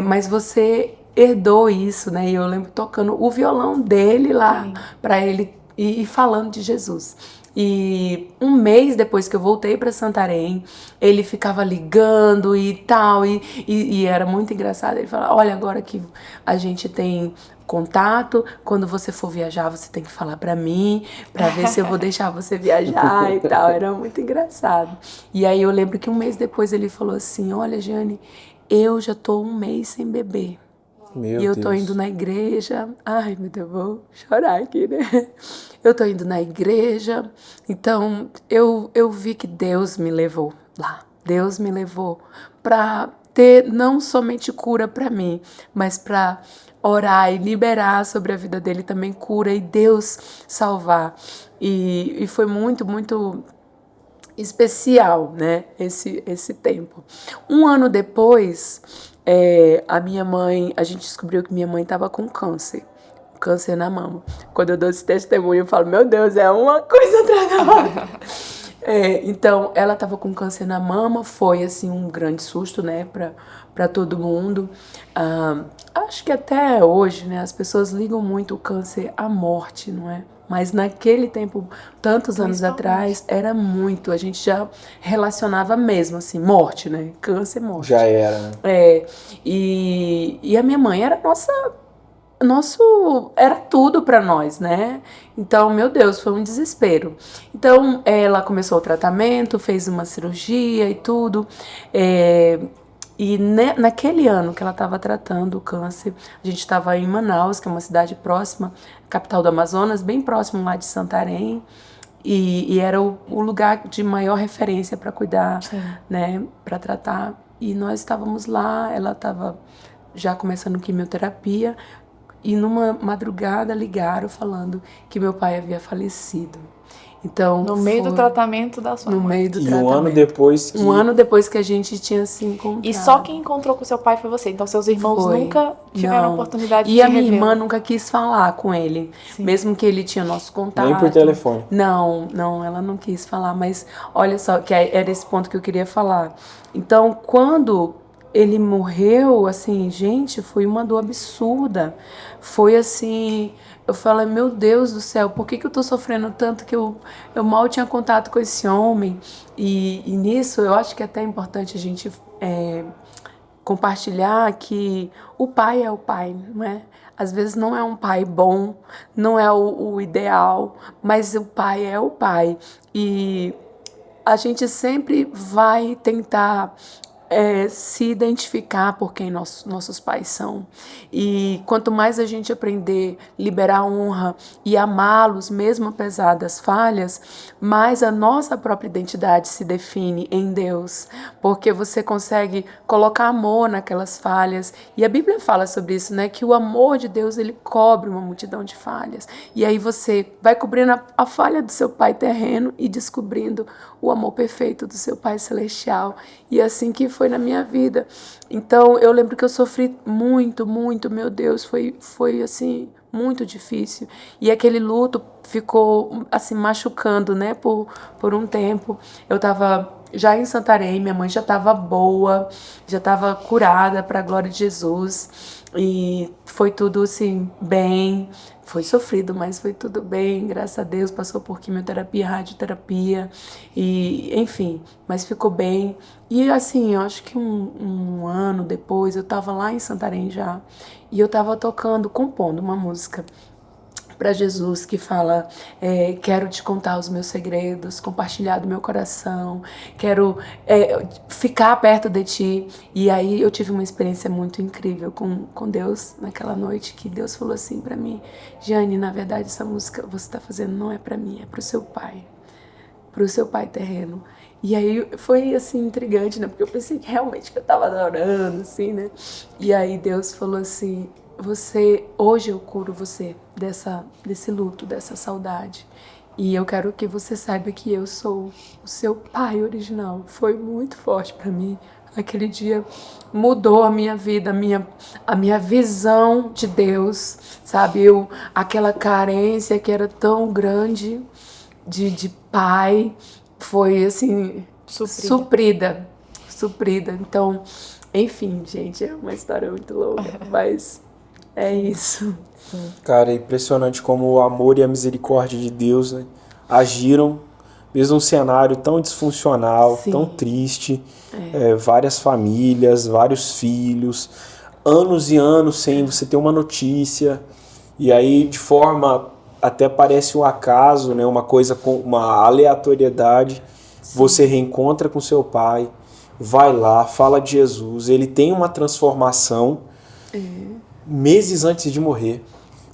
mas você herdou isso, né? E eu lembro tocando o violão dele lá para ele e falando de Jesus. E um mês depois que eu voltei para Santarém, ele ficava ligando e tal, e era muito engraçado. Ele falava, olha, agora que a gente tem contato, quando você for viajar, você tem que falar para mim, para ver se eu vou deixar você viajar e tal. Era muito engraçado. E aí eu lembro que um mês depois ele falou assim, olha, Jane, eu já tô um mês sem beber. E eu tô indo na igreja. Ai, meu Deus, vou chorar aqui, né? Eu tô indo na igreja. Então, eu vi que Deus me levou lá. Deus me levou pra ter não somente cura pra mim, mas pra orar e liberar sobre a vida dele também cura e Deus salvar. E foi muito, muito especial, né? Esse tempo. Um ano depois... a gente descobriu que minha mãe estava com câncer na mama. Quando eu dou esse testemunho, eu falo, meu Deus, é uma coisa atrás da outra. Então, ela estava com câncer na mama, foi assim um grande susto, né, para todo mundo. Acho que até hoje, né, as pessoas ligam muito o câncer à morte, não é? Mas naquele tempo, tantos anos atrás, era muito. A gente já relacionava mesmo, assim, morte, né? Câncer, morte. Já era, né? E a minha mãe era era tudo pra nós, né? Então, meu Deus, foi um desespero. Então, ela começou o tratamento, fez uma cirurgia e tudo. E naquele ano que ela estava tratando o câncer, a gente estava em Manaus, que é uma cidade próxima, capital do Amazonas, bem próximo lá de Santarém, e era o lugar de maior referência para cuidar, né, para tratar. E nós estávamos lá, ela estava já começando quimioterapia, e numa madrugada ligaram falando que meu pai havia falecido. Então, no meio do tratamento da sua mãe. No meio do e tratamento. Um ano depois Um ano depois que a gente tinha se encontrado. E só quem encontrou com seu pai foi você. Então seus irmãos nunca tiveram a oportunidade de E a minha revê-lo. irmã nunca quis falar com ele. Sim. Mesmo que ele tinha nosso contato. Nem por telefone. Não, ela não quis falar. Mas olha só, que era esse ponto que eu queria falar. Então, quando ele morreu, assim, gente, foi uma dor absurda. Foi assim, eu falei, meu Deus do céu, por que eu tô sofrendo tanto que eu mal tinha contato com esse homem? E nisso eu acho que é até importante a gente compartilhar que o pai é o pai, não é? Às vezes não é um pai bom, não é o ideal, mas o pai é o pai. E a gente sempre vai tentar se identificar por quem nossos pais são. E quanto mais a gente aprender a liberar honra e amá-los, mesmo apesar das falhas, mais a nossa própria identidade se define em Deus. Porque você consegue colocar amor naquelas falhas. E a Bíblia fala sobre isso, né? Que o amor de Deus, ele cobre uma multidão de falhas. E aí você vai cobrindo a falha do seu pai terreno e descobrindo o amor perfeito do seu pai celestial. E assim que foi na minha vida. Então, eu lembro que eu sofri muito, muito, meu Deus, foi assim, muito difícil. E aquele luto ficou, assim, machucando, né, por um tempo. Eu tava já em Santarém, minha mãe já estava boa, já estava curada para a glória de Jesus. E foi tudo, assim, bem. Foi sofrido, mas foi tudo bem, graças a Deus. Passou por quimioterapia, radioterapia, e enfim, mas ficou bem. E assim, eu acho que um ano depois, eu estava lá em Santarém já, e eu estava compondo uma música para Jesus que fala, quero te contar os meus segredos, compartilhar do meu coração, quero ficar perto de ti. E aí eu tive uma experiência muito incrível com Deus naquela noite, que Deus falou assim para mim, Jane, na verdade essa música você está fazendo não é para mim, é para o seu pai terreno. E aí foi assim intrigante, né? Porque eu pensei que realmente que eu estava adorando, assim, né? E aí Deus falou assim, hoje eu curo você desse luto, dessa saudade. E eu quero que você saiba que eu sou o seu pai original. Foi muito forte para mim. Aquele dia mudou a minha vida, a minha visão de Deus, sabe? Aquela carência que era tão grande de pai, foi assim, suprida. Então, enfim, gente, é uma história muito longa, mas é isso. Sim. Cara, é impressionante como o amor e a misericórdia de Deus, né, agiram, mesmo um cenário tão disfuncional, sim, tão triste, várias famílias, vários filhos, anos e anos sem você ter uma notícia, e aí de forma até parece um acaso, né, uma coisa com uma aleatoriedade, sim, você reencontra com seu pai, vai lá, fala de Jesus, ele tem uma transformação meses antes de morrer.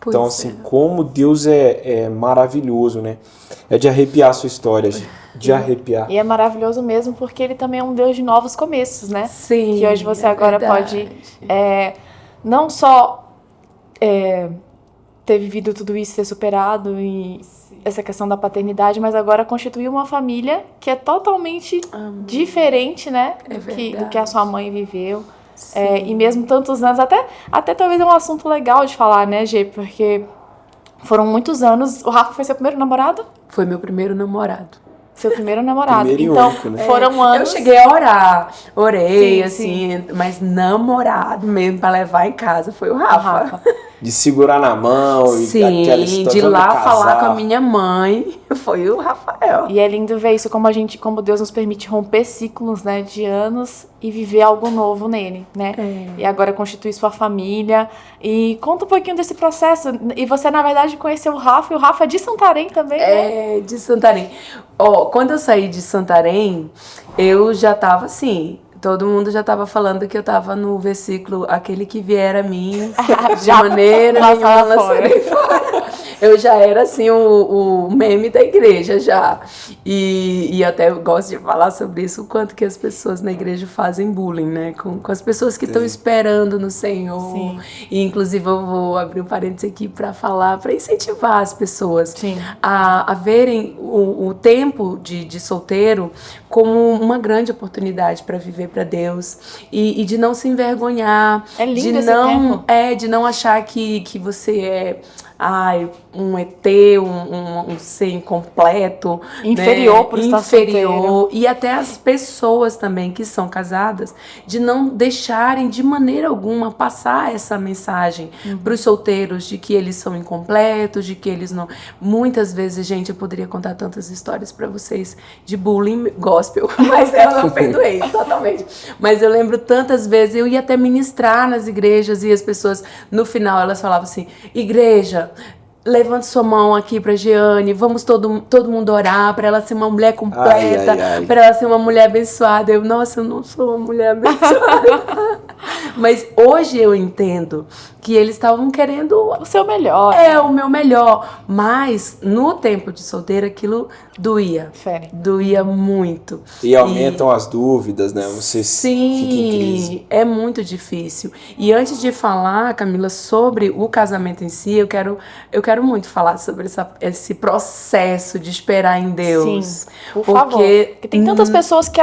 Pois então, assim, como Deus é maravilhoso, né? É de arrepiar a sua história, de arrepiar. E é maravilhoso mesmo porque ele também é um Deus de novos começos, né? Sim, que hoje você agora verdade. Pode não só ter vivido tudo isso, ter superado e essa questão da paternidade, mas agora constituir uma família que é totalmente diferente, né? Do que a sua mãe viveu. E mesmo tantos anos, até talvez é um assunto legal de falar, né, Gê? Porque foram muitos anos. O Rafa foi seu primeiro namorado? Foi meu primeiro namorado. Seu primeiro namorado. Primeiro então, único, né? Foram anos. Eu cheguei a orar, orei, sim, assim, sim. Mas namorado mesmo pra levar em casa foi o Rafa. De segurar na mão sim, e aquela história. De ir lá falar com a minha mãe, foi o Rafael. E é lindo ver isso, como Deus nos permite romper ciclos, né, de anos e viver algo novo nele, né? E agora constituir sua família. E conta um pouquinho desse processo. E você, na verdade, conheceu o Rafa, e o Rafa é de Santarém também, né? De Santarém. Quando eu saí de Santarém, eu já tava assim... Todo mundo já estava falando que eu estava no versículo, aquele que vier a mim, de maneira nenhuma lançarei fora. Eu já era assim o meme da igreja já. E até eu gosto de falar sobre isso, o quanto que as pessoas na igreja fazem bullying, né? Com as pessoas que estão esperando no Senhor. Sim. E inclusive eu vou abrir um parênteses aqui para falar, para incentivar as pessoas a verem o tempo de solteiro como uma grande oportunidade para viver para Deus e de não se envergonhar, É lindo de esse não tempo. de não achar que você é um ET, um ser incompleto, Inferior né? por estar Inferior. E até as pessoas também que são casadas, de não deixarem de maneira alguma passar essa mensagem para os solteiros de que eles são incompletos, de que eles não... Muitas vezes, gente, eu poderia contar tantas histórias para vocês de bullying gospel, mas eu não perdoei totalmente. Mas eu lembro tantas vezes, eu ia até ministrar nas igrejas e as pessoas, no final, elas falavam assim, igreja, levante sua mão aqui pra Jeane, vamos todo mundo orar pra ela ser uma mulher completa, pra ela ser uma mulher abençoada. Eu, nossa, eu não sou uma mulher abençoada. Mas hoje eu entendo que eles estavam querendo O seu melhor. o meu melhor. Mas no tempo de solteira aquilo doía. Fere. Doía muito. E aumentam as dúvidas, né? Você fica em crise. Sim, é muito difícil. E antes de falar, Camila, sobre o casamento em si, eu quero muito falar sobre esse processo de esperar em Deus. Sim, por favor. Porque tem tantas pessoas que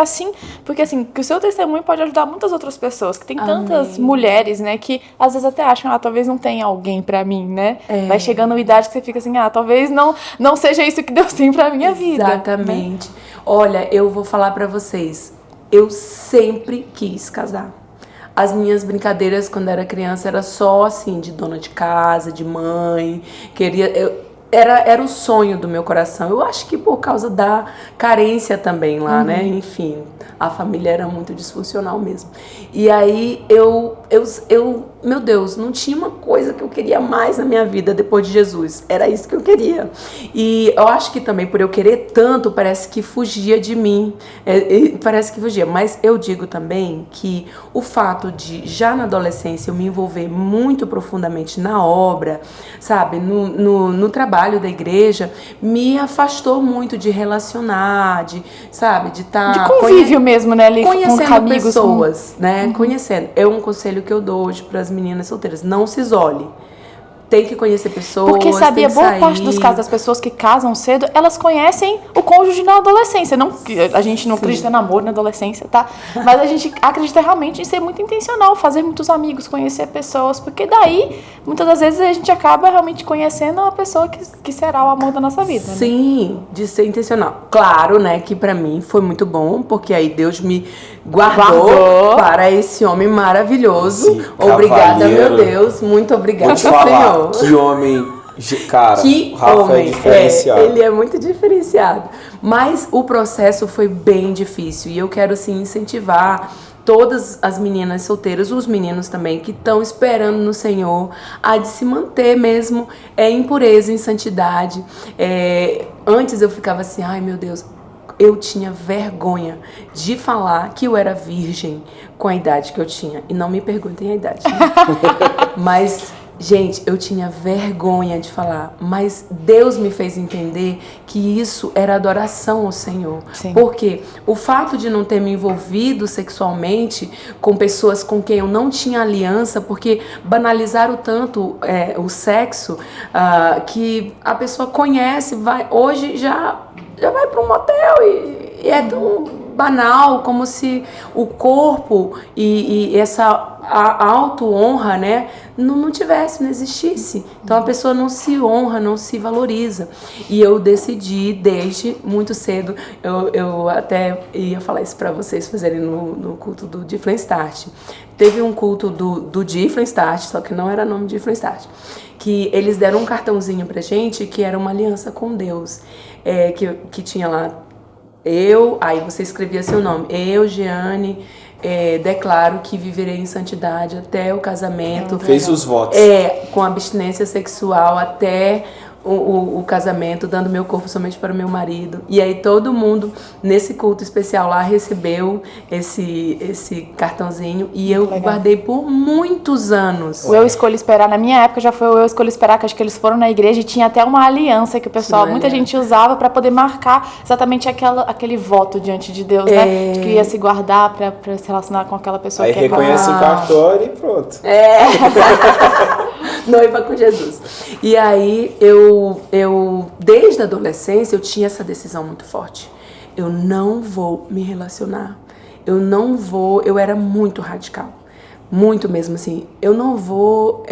porque que o seu testemunho pode ajudar muitas outras pessoas, que tem tantas mulheres, né, que às vezes até acham, talvez não tenha alguém pra mim, né? Vai chegando uma idade que você fica assim, talvez não seja isso que Deus tem pra minha vida. Exatamente. Né? Olha, eu vou falar pra vocês, eu sempre quis casar. As minhas brincadeiras quando era criança era só assim, de dona de casa, de mãe, era o sonho do meu coração. Eu acho que por causa da carência também lá, né? Enfim, a família era muito disfuncional mesmo. E aí meu Deus, não tinha uma coisa que eu queria mais na minha vida depois de Jesus. Era isso que eu queria. E eu acho que também por eu querer tanto, parece que fugia de mim. Parece que fugia. Mas eu digo também que o fato de, já na adolescência, eu me envolver muito profundamente na obra, sabe, no trabalho da igreja, me afastou muito de relacionar, de estar... De convívio mesmo, né, ali conhecendo com amigos, pessoas, né, conhecendo. É um conselho que eu dou hoje para as meninas solteiras, não se isole. Tem que conhecer pessoas, porque sabia, tem que boa sair. parte dos casos das pessoas que casam cedo, elas conhecem o cônjuge na adolescência. Não, a gente não acredita em namoro na adolescência, tá? Mas a gente acredita realmente em ser muito intencional, fazer muitos amigos, conhecer pessoas, porque daí, muitas das vezes, a gente acaba realmente conhecendo uma pessoa que será o amor da nossa vida. Sim, né? De ser intencional. Claro, né, que pra mim foi muito bom, porque aí Deus me guardou para esse homem maravilhoso. Sim, obrigada, meu Deus. Muito obrigada, vou te falar, Senhor. Que homem, cara, que o Rafa homem, é diferenciado. ele é muito diferenciado. Mas o processo foi bem difícil e eu quero, assim, incentivar todas as meninas solteiras, os meninos também, que estão esperando no Senhor, a de se manter mesmo em pureza, em santidade. Antes eu ficava assim, ai meu Deus, eu tinha vergonha de falar que eu era virgem com a idade que eu tinha. E não me perguntem a idade, né? Mas, gente, eu tinha vergonha de falar. Mas Deus me fez entender que isso era adoração ao Senhor. Sim. Porque o fato de não ter me envolvido sexualmente com pessoas com quem eu não tinha aliança, porque banalizaram tanto o sexo, que a pessoa conhece, hoje já vai para um motel e é tão banal, como se o corpo e essa a auto-honra, né, não tivesse, não existisse. Então a pessoa não se honra, não se valoriza. E eu decidi desde muito cedo, eu até ia falar isso para vocês fazerem no culto do Difflin Start. Teve um culto do Difflin Start, só que não era nome Difflin Start, que eles deram um cartãozinho pra gente que era uma aliança com Deus, que tinha lá aí você escrevia seu nome, eu, Jeane, declaro que viverei em santidade até o casamento. Fez os votos. Com abstinência sexual até o casamento, dando meu corpo somente para o meu marido. E aí todo mundo nesse culto especial lá recebeu esse cartãozinho e eu guardei por muitos anos. O Eu Escolho Esperar, na minha época já foi o Eu Escolho Esperar, que acho que eles foram na igreja e tinha até uma aliança que o pessoal, muita gente usava para poder marcar exatamente aquele voto diante de Deus, né? De que ia se guardar para se relacionar com aquela pessoa aí que reconhece o cartório e pronto. Noiva com Jesus. E aí, desde a adolescência, eu tinha essa decisão muito forte. Eu não vou me relacionar. Eu era muito radical. Muito mesmo, assim. Eu não vou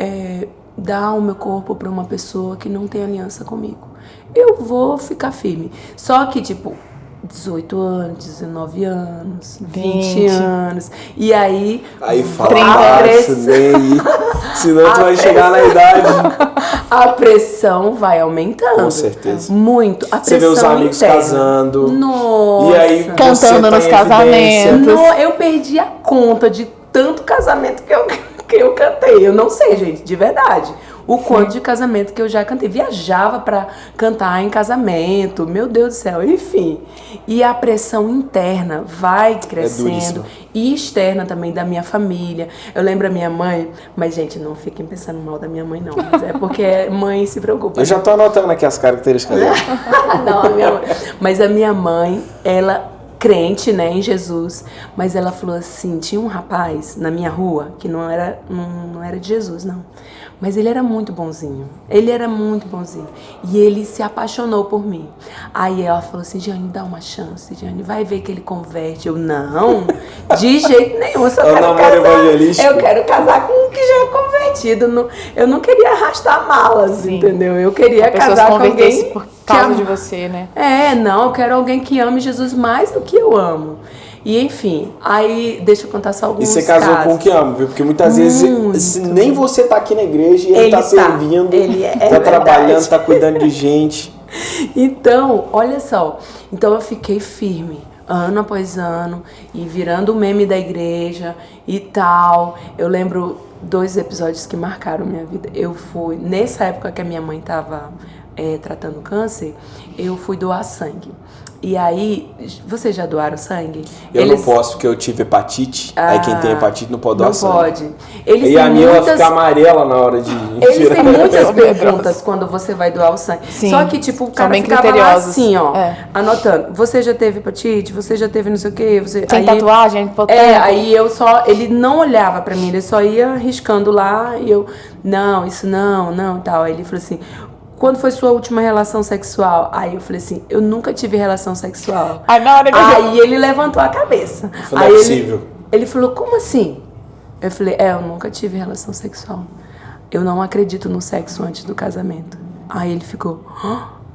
dar o meu corpo para uma pessoa que não tem aliança comigo. Eu vou ficar firme. Só que, tipo, 18 anos, 19 anos, 20 anos. E aí fala baixo, nem. Senão tu vai chegar na idade. A pressão vai aumentando. Com certeza. Muito. A você vê os amigos interna. Casando. Nossa. E aí cantando nos casamentos. Eu perdi a conta de tanto casamento que eu cantei. Eu não sei, gente, de verdade. O quanto de casamento que eu já cantei. Viajava pra cantar em casamento. Meu Deus do céu. Enfim. E a pressão interna vai crescendo. E externa também da minha família. Eu lembro a minha mãe. Mas, gente, não fiquem pensando mal da minha mãe, não. Mas é porque mãe se preocupa. Eu já tô anotando aqui as características dela. Não, a minha mãe. Mas a minha mãe, ela... crente, né, em Jesus, mas ela falou assim, tinha um rapaz na minha rua que não era de Jesus, não, mas ele era muito bonzinho, e ele se apaixonou por mim. Aí ela falou assim, Jeane, dá uma chance, Jeane, vai ver que ele converte. Eu, não, de jeito nenhum, eu quero casar com um que já é convertido, eu não queria arrastar malas, sim, entendeu? Eu queria casar com alguém por causa de você, né? Não, eu quero alguém que ame Jesus mais do que eu amo. E enfim, aí deixa eu contar só alguns casos. E você casou com o que ama, viu? Porque muitas vezes nem você tá aqui na igreja e ele tá servindo, tá trabalhando, tá cuidando de gente. Então, olha só. Então eu fiquei firme, ano após ano, e virando o meme da igreja e tal. Eu lembro 2 episódios que marcaram minha vida. Eu fui, nessa época que a minha mãe tava tratando câncer, eu fui doar sangue. E aí, vocês já doaram sangue? Eu não posso, porque eu tive hepatite. Aí quem tem hepatite não pode doar sangue. Não pode. E a minha fica amarela na hora de Eles têm muitas perguntas quando você vai doar o sangue. Sim, só que, tipo, o cara ficava lá assim, ó, anotando. Você já teve hepatite? Você já teve não sei o quê? Tem tatuagem? Aí ele não olhava pra mim, ele só ia riscando lá e eu, não, isso não, e tal. Aí ele falou assim... Quando foi sua última relação sexual? Aí eu falei assim, eu nunca tive relação sexual. Aí ele levantou a cabeça. Não é possível. Ele falou, como assim? Eu falei, eu nunca tive relação sexual. Eu não acredito no sexo antes do casamento. Aí ele ficou,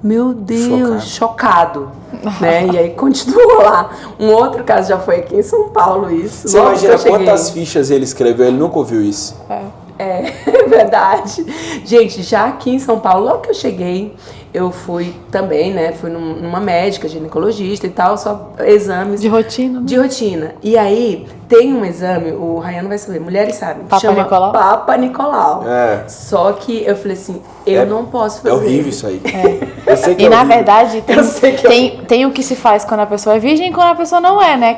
meu Deus, chocado. Né? E aí continuou lá. Um outro caso já foi aqui em São Paulo, isso. Você imagina quantas fichas ele escreveu, ele nunca ouviu isso. É verdade. Gente, já aqui em São Paulo, logo que eu cheguei, eu fui também, né? Fui numa médica, ginecologista e tal, só exames. De rotina, né? De rotina. E aí, tem um exame, o Rayano vai saber, mulheres sabem, que Papa chama Nicolau? Papa Nicolau. Só que eu falei assim, eu não posso fazer. É horrível isso aí. Eu sei que na verdade, tem o que se faz quando a pessoa é virgem e quando a pessoa não é, né?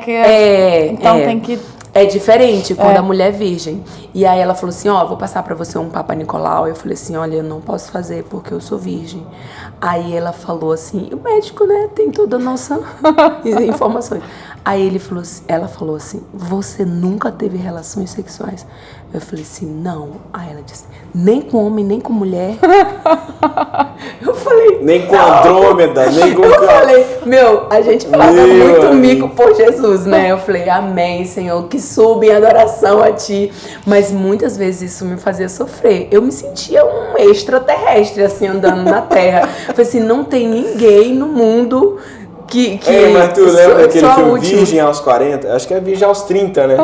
Então tem que... É diferente quando a mulher é virgem. E aí ela falou assim, vou passar pra você um Papa Nicolau. Eu falei assim, olha, eu não posso fazer porque eu sou virgem. Aí ela falou assim, o médico, né, tem toda a nossa informações. Aí ela falou assim, você nunca teve relações sexuais? Eu falei assim, não. Aí ela disse, nem com homem, nem com mulher. Eu falei... Nem com Andrômeda, nem com... Eu falei, a gente paga muito mico por Jesus, né? Eu falei, amém, Senhor, que suba em adoração a Ti. Mas muitas vezes isso me fazia sofrer. Eu me sentia um extraterrestre, assim, andando na terra. Eu falei assim, não tem ninguém no mundo... mas tu lembra daquele filme Virgem aos 40? Acho que é Virgem aos 30, né?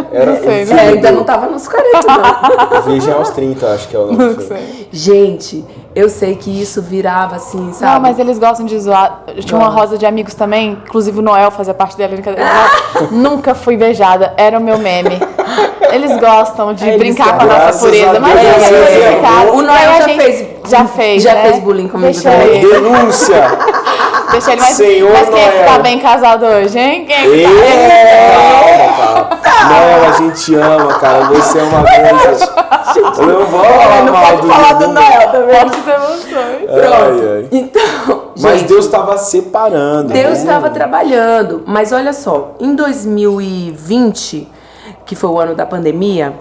Ainda não tava nos 40, não. Virgem aos 30, acho que é o nome do filme. Gente, eu sei que isso virava assim, sabe? Não, mas eles gostam de zoar. Eu tinha uma roda de amigos também, inclusive o Noel fazia parte dela. Nunca fui beijada, era o meu meme. Eles gostam de brincar com a nossa pureza, mas o Noel já fez bullying comigo também. Denúncia! Deixa ele, mas Noel. Quem é que tá bem casado hoje, hein? Quem é que Calma. Noel, a gente ama, cara. Você é uma grande... Não pode falar do Noel também. Fortes emoções. Então, mas Deus estava separando. Deus estava trabalhando. Mas olha só, em 2020, que foi o ano da pandemia,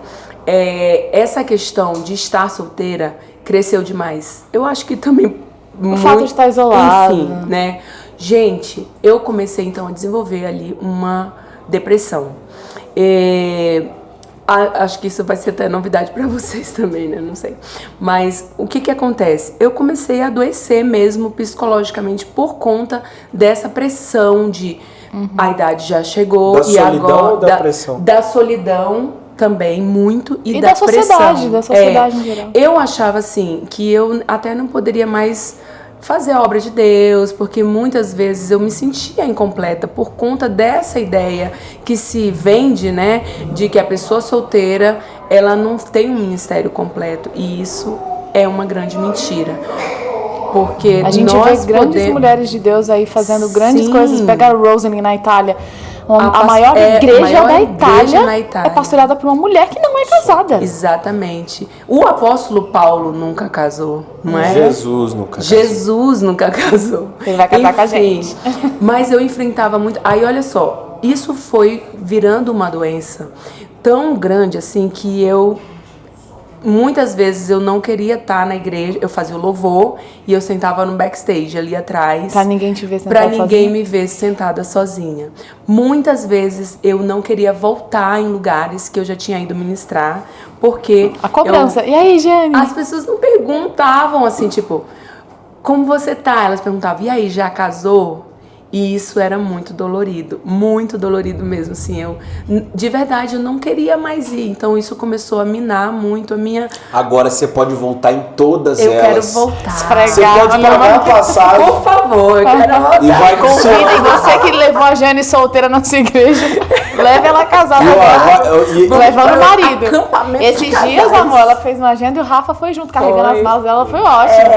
essa questão de estar solteira cresceu demais. Eu acho que também... O fato de estar isolado. Enfim, né? Gente, eu comecei então a desenvolver ali uma depressão. Acho que isso vai ser até novidade para vocês também, né? Não sei. Mas o que acontece? Eu comecei a adoecer mesmo psicologicamente por conta dessa pressão de a idade já chegou. Da e solidão agora, ou da pressão? Da solidão também, muito. E da sociedade, pressão. da sociedade em geral. Eu achava assim, que eu até não poderia mais fazer a obra de Deus, porque muitas vezes eu me sentia incompleta por conta dessa ideia que se vende, né, de que a pessoa solteira, ela não tem um ministério completo, e isso é uma grande mentira. Porque a gente vê grandes mulheres de Deus aí fazendo grandes coisas. Pega a Rosalind na Itália. A maior igreja da Itália é pastorada por uma mulher que não é casada. Exatamente. O apóstolo Paulo nunca casou, não é? Jesus nunca casou. Jesus nunca casou. Ele vai casar com a gente. Mas eu enfrentava muito... Aí, olha só, isso foi virando uma doença tão grande assim que eu... Muitas vezes eu não queria estar na igreja, eu fazia o louvor e eu sentava no backstage ali atrás. Pra ninguém te ver sentada sozinha. Pra ninguém me ver sentada sozinha. Muitas vezes eu não queria voltar em lugares que eu já tinha ido ministrar, porque... A cobrança. E aí, Jane? As pessoas não perguntavam assim, tipo, como você tá? Elas perguntavam, e aí, já casou? E isso era muito dolorido mesmo, assim, de verdade, eu não queria mais ir, então isso começou a minar muito a minha... Agora você pode voltar em todas eu elas. Eu quero voltar. Você pode pagar a passagem. Por favor, eu quero voltar. E vai convida você que levou a Jane solteira na sua igreja, leve ela casada agora, levando o marido. Esses dias, amor, ela fez uma agenda e o Rafa foi junto, carregando as malas dela, foi ótimo.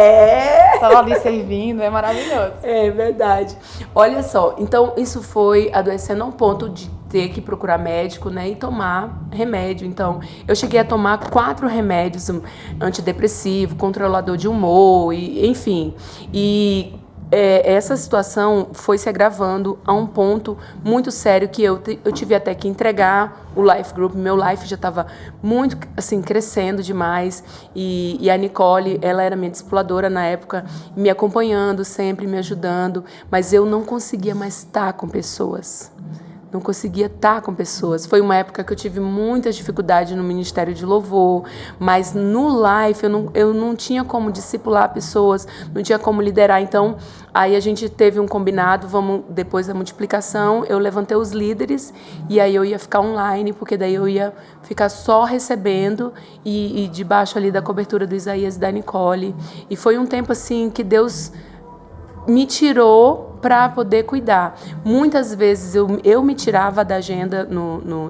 Tava ali servindo, é maravilhoso. É verdade. Olha só, então isso foi adoecendo a um ponto de ter que procurar médico, né, e tomar remédio. Então, eu cheguei a tomar 4 remédios, antidepressivo, controlador de humor, e, enfim. E essa situação foi se agravando a um ponto muito sério que eu tive até que entregar o Life Group. Meu Life já estava muito, assim, crescendo demais. E a Nicole, ela era minha discipuladora na época, me acompanhando sempre, me ajudando. Mas eu não conseguia mais estar com pessoas. Não conseguia estar com pessoas. Foi uma época que eu tive muita dificuldade no Ministério de Louvor, mas no Life eu não tinha como discipular pessoas, não tinha como liderar. Então, aí a gente teve um combinado, depois da multiplicação, eu levantei os líderes e aí eu ia ficar online, porque daí eu ia ficar só recebendo e debaixo ali da cobertura do Isaías e da Nicole. E foi um tempo assim que Deus me tirou para poder cuidar. Muitas vezes eu me tirava da agenda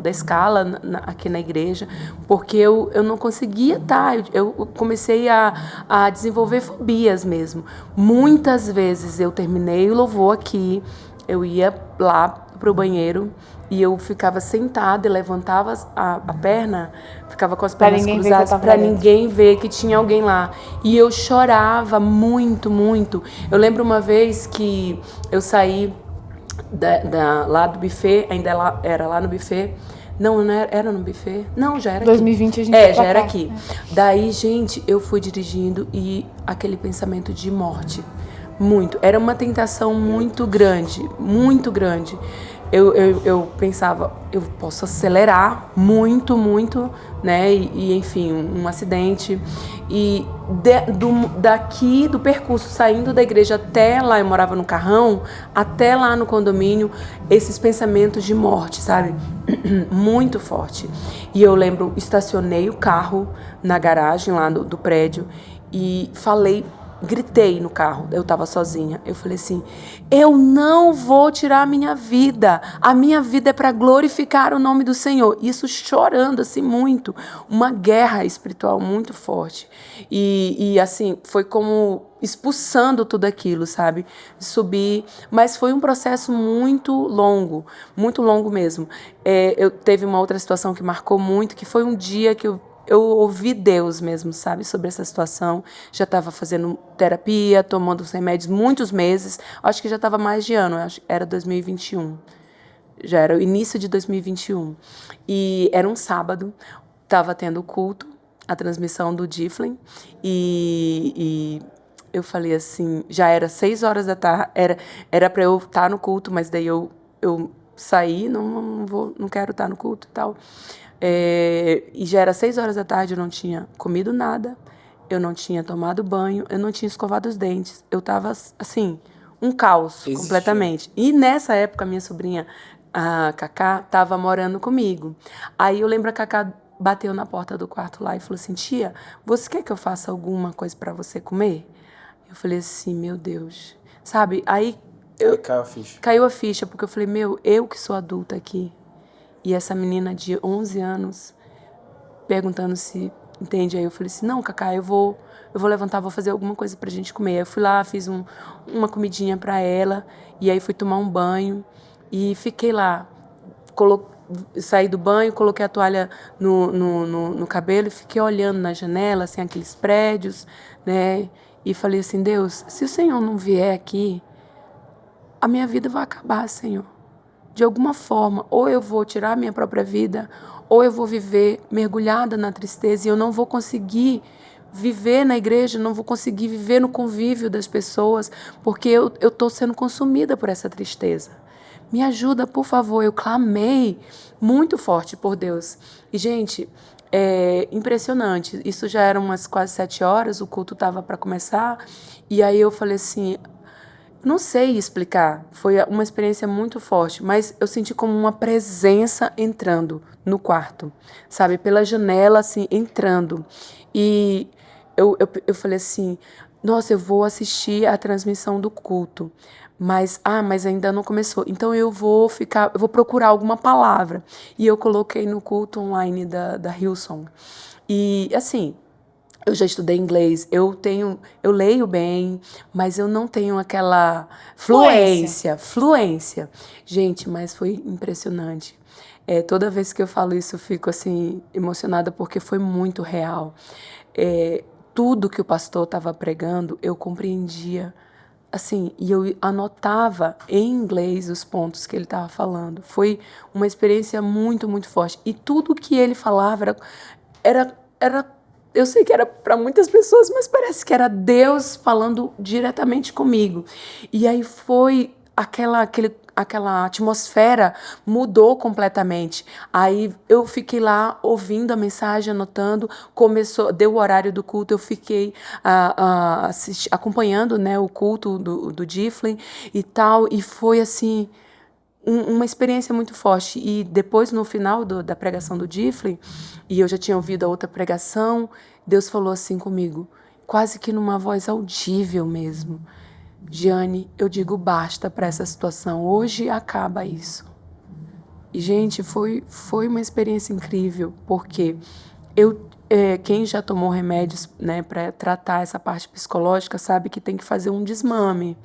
da escala aqui na igreja, porque eu não conseguia estar. Eu comecei a desenvolver fobias mesmo. Muitas vezes eu terminei o louvor aqui, eu ia lá pro banheiro e eu ficava sentada e levantava a perna, ficava com as pernas cruzadas para ninguém ver que tinha alguém lá. E eu chorava muito, muito. Eu lembro uma vez que eu saí lá do buffet, ainda era lá no buffet. Não era no buffet? Não, já era 2020 aqui. A gente já era aqui. Daí, gente, eu fui dirigindo e aquele pensamento de morte. Muito. Era uma tentação muito grande, muito grande. Eu pensava, eu posso acelerar muito, muito, né? E enfim, um acidente. E daqui do percurso, saindo da igreja até lá, eu morava no Carrão, até lá no condomínio, esses pensamentos de morte, sabe? Muito forte. E eu lembro, estacionei o carro na garagem lá do prédio e gritei no carro, eu estava sozinha. Eu falei assim, eu não vou tirar a minha vida é para glorificar o nome do Senhor. Isso chorando assim muito, uma guerra espiritual muito forte. E assim, foi como expulsando tudo aquilo, sabe? Subir, mas foi um processo muito longo mesmo. Teve uma outra situação que marcou muito, que foi um dia que eu ouvi Deus mesmo, sabe, sobre essa situação. Já estava fazendo terapia, tomando os remédios muitos meses. Acho que já estava mais de ano, acho que era 2021. Já era o início de 2021. E era um sábado, estava tendo culto a transmissão do Difflin e eu falei assim, já era 6 horas da tarde, era para eu estar no culto, mas daí eu saí, não quero estar no culto e tal. E já era 6 horas da tarde, eu não tinha comido nada, eu não tinha tomado banho, eu não tinha escovado os dentes. Eu estava, assim, um caos completamente. E nessa época, minha sobrinha, a Cacá, estava morando comigo. Aí eu lembro a Cacá bateu na porta do quarto lá e falou assim, tia, você quer que eu faça alguma coisa para você comer? Eu falei assim, meu Deus. Sabe, aí caiu a ficha. Caiu a ficha, porque eu falei, eu que sou adulta aqui. E essa menina de 11 anos perguntando se entende. Aí eu falei assim, não, Cacá, eu vou levantar, vou fazer alguma coisa pra gente comer. Aí eu fui lá, fiz uma comidinha pra ela, e aí fui tomar um banho e fiquei lá. Saí do banho, coloquei a toalha no cabelo e fiquei olhando na janela, assim, aqueles prédios, né? E falei assim, Deus, se o Senhor não vier aqui, a minha vida vai acabar, Senhor. De alguma forma, ou eu vou tirar a minha própria vida, ou eu vou viver mergulhada na tristeza e eu não vou conseguir viver na igreja, não vou conseguir viver no convívio das pessoas, porque eu estou sendo consumida por essa tristeza. Me ajuda, por favor. Eu clamei muito forte por Deus. E, gente, é impressionante. Isso já eram umas quase 7 horas, o culto estava para começar, e aí eu falei assim... Não sei explicar, foi uma experiência muito forte, mas eu senti como uma presença entrando no quarto, sabe? Pela janela, assim, entrando. E eu falei assim, nossa, eu vou assistir a transmissão do culto, mas ainda não começou. Então eu vou procurar alguma palavra. E eu coloquei no culto online da Hillsong. E, assim... Eu já estudei inglês, eu leio bem, mas eu não tenho aquela fluência. Gente, mas foi impressionante. Toda vez que eu falo isso, eu fico assim, emocionada, porque foi muito real. Tudo que o pastor estava pregando, eu compreendia. Assim, e eu anotava em inglês os pontos que ele estava falando. Foi uma experiência muito, muito forte. E tudo que ele falava era eu sei que era para muitas pessoas, mas parece que era Deus falando diretamente comigo. E aí foi aquela atmosfera mudou completamente. Aí eu fiquei lá ouvindo a mensagem, anotando, deu o horário do culto, eu fiquei acompanhando, né, o culto do Difflin e tal, e foi assim... uma experiência muito forte. E depois, no final da pregação do Difflin, e eu já tinha ouvido a outra pregação, Deus falou assim comigo, quase que numa voz audível mesmo, Giane, eu digo basta para essa situação, hoje acaba isso. E, gente, foi uma experiência incrível, porque quem já tomou remédios, né, para tratar essa parte psicológica sabe que tem que fazer um desmame,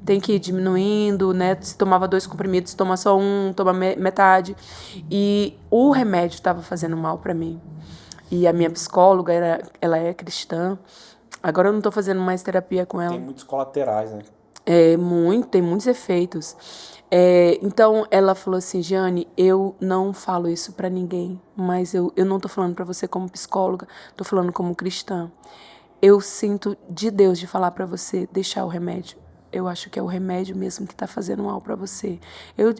tem que ir diminuindo, né? Se tomava 2 comprimidos, toma só um, toma metade. E o remédio estava fazendo mal para mim. E a minha psicóloga, ela é cristã. Agora eu não estou fazendo mais terapia com ela. Tem muitos colaterais, né? Tem muitos efeitos. Então, ela falou assim, Giane, eu não falo isso para ninguém, mas eu não estou falando para você como psicóloga, estou falando como cristã. Eu sinto de Deus de falar para você deixar o remédio. Eu acho que é o remédio mesmo que está fazendo mal para você.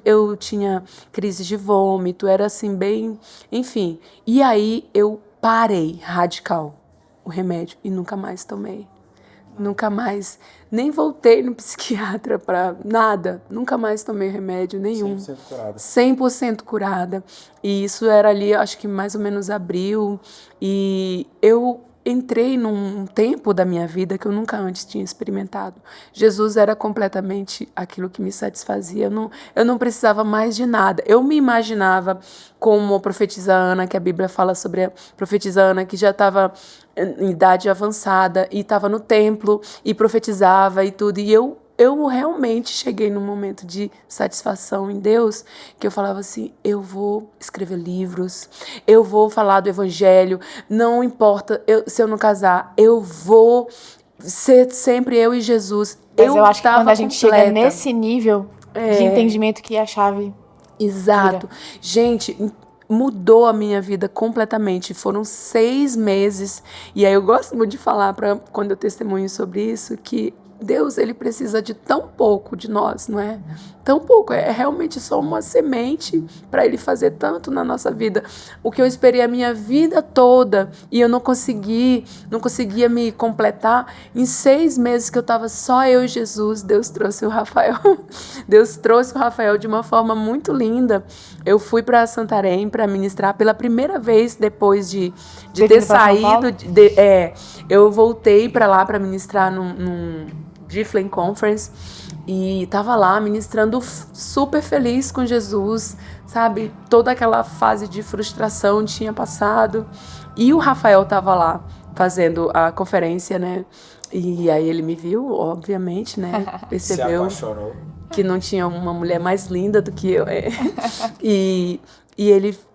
Eu tinha crise de vômito, era assim bem... Enfim, e aí eu parei radical o remédio e nunca mais tomei. Nunca mais, nem voltei no psiquiatra para nada, nunca mais tomei remédio nenhum. 100% curada. 100% curada. E isso era ali, acho que mais ou menos abril, e eu entrei num tempo da minha vida que eu nunca antes tinha experimentado. Jesus era completamente aquilo que me satisfazia, eu não precisava mais de nada. Eu me imaginava como a profetisa Ana, que a Bíblia fala sobre a profetisa Ana, que já estava em idade avançada e estava no templo e profetizava e tudo, e eu realmente cheguei num momento de satisfação em Deus, que eu falava assim, eu vou escrever livros, eu vou falar do evangelho, não importa se eu não casar, eu vou ser sempre eu e Jesus. Mas eu acho que quando a gente completa. chega nesse nível de entendimento que a chave Exato. vira. Gente, mudou a minha vida completamente. Foram 6 meses. E aí eu gosto muito de falar, quando eu testemunho sobre isso, que Deus, ele precisa de tão pouco de nós, não é? Tão pouco, é realmente só uma semente para ele fazer tanto na nossa vida. O que eu esperei a minha vida toda e eu não conseguia me completar, em 6 meses que eu estava só eu e Jesus, Deus trouxe o Rafael. Deus trouxe o Rafael de uma forma muito linda. Eu fui para Santarém para ministrar pela primeira vez depois de ter saído. Eu voltei para lá para ministrar num Difflin Conference e tava lá ministrando super feliz com Jesus, sabe? Toda aquela fase de frustração tinha passado e o Rafael tava lá fazendo a conferência, né? E aí ele me viu, obviamente, né? Percebeu que não tinha uma mulher mais linda do que eu. E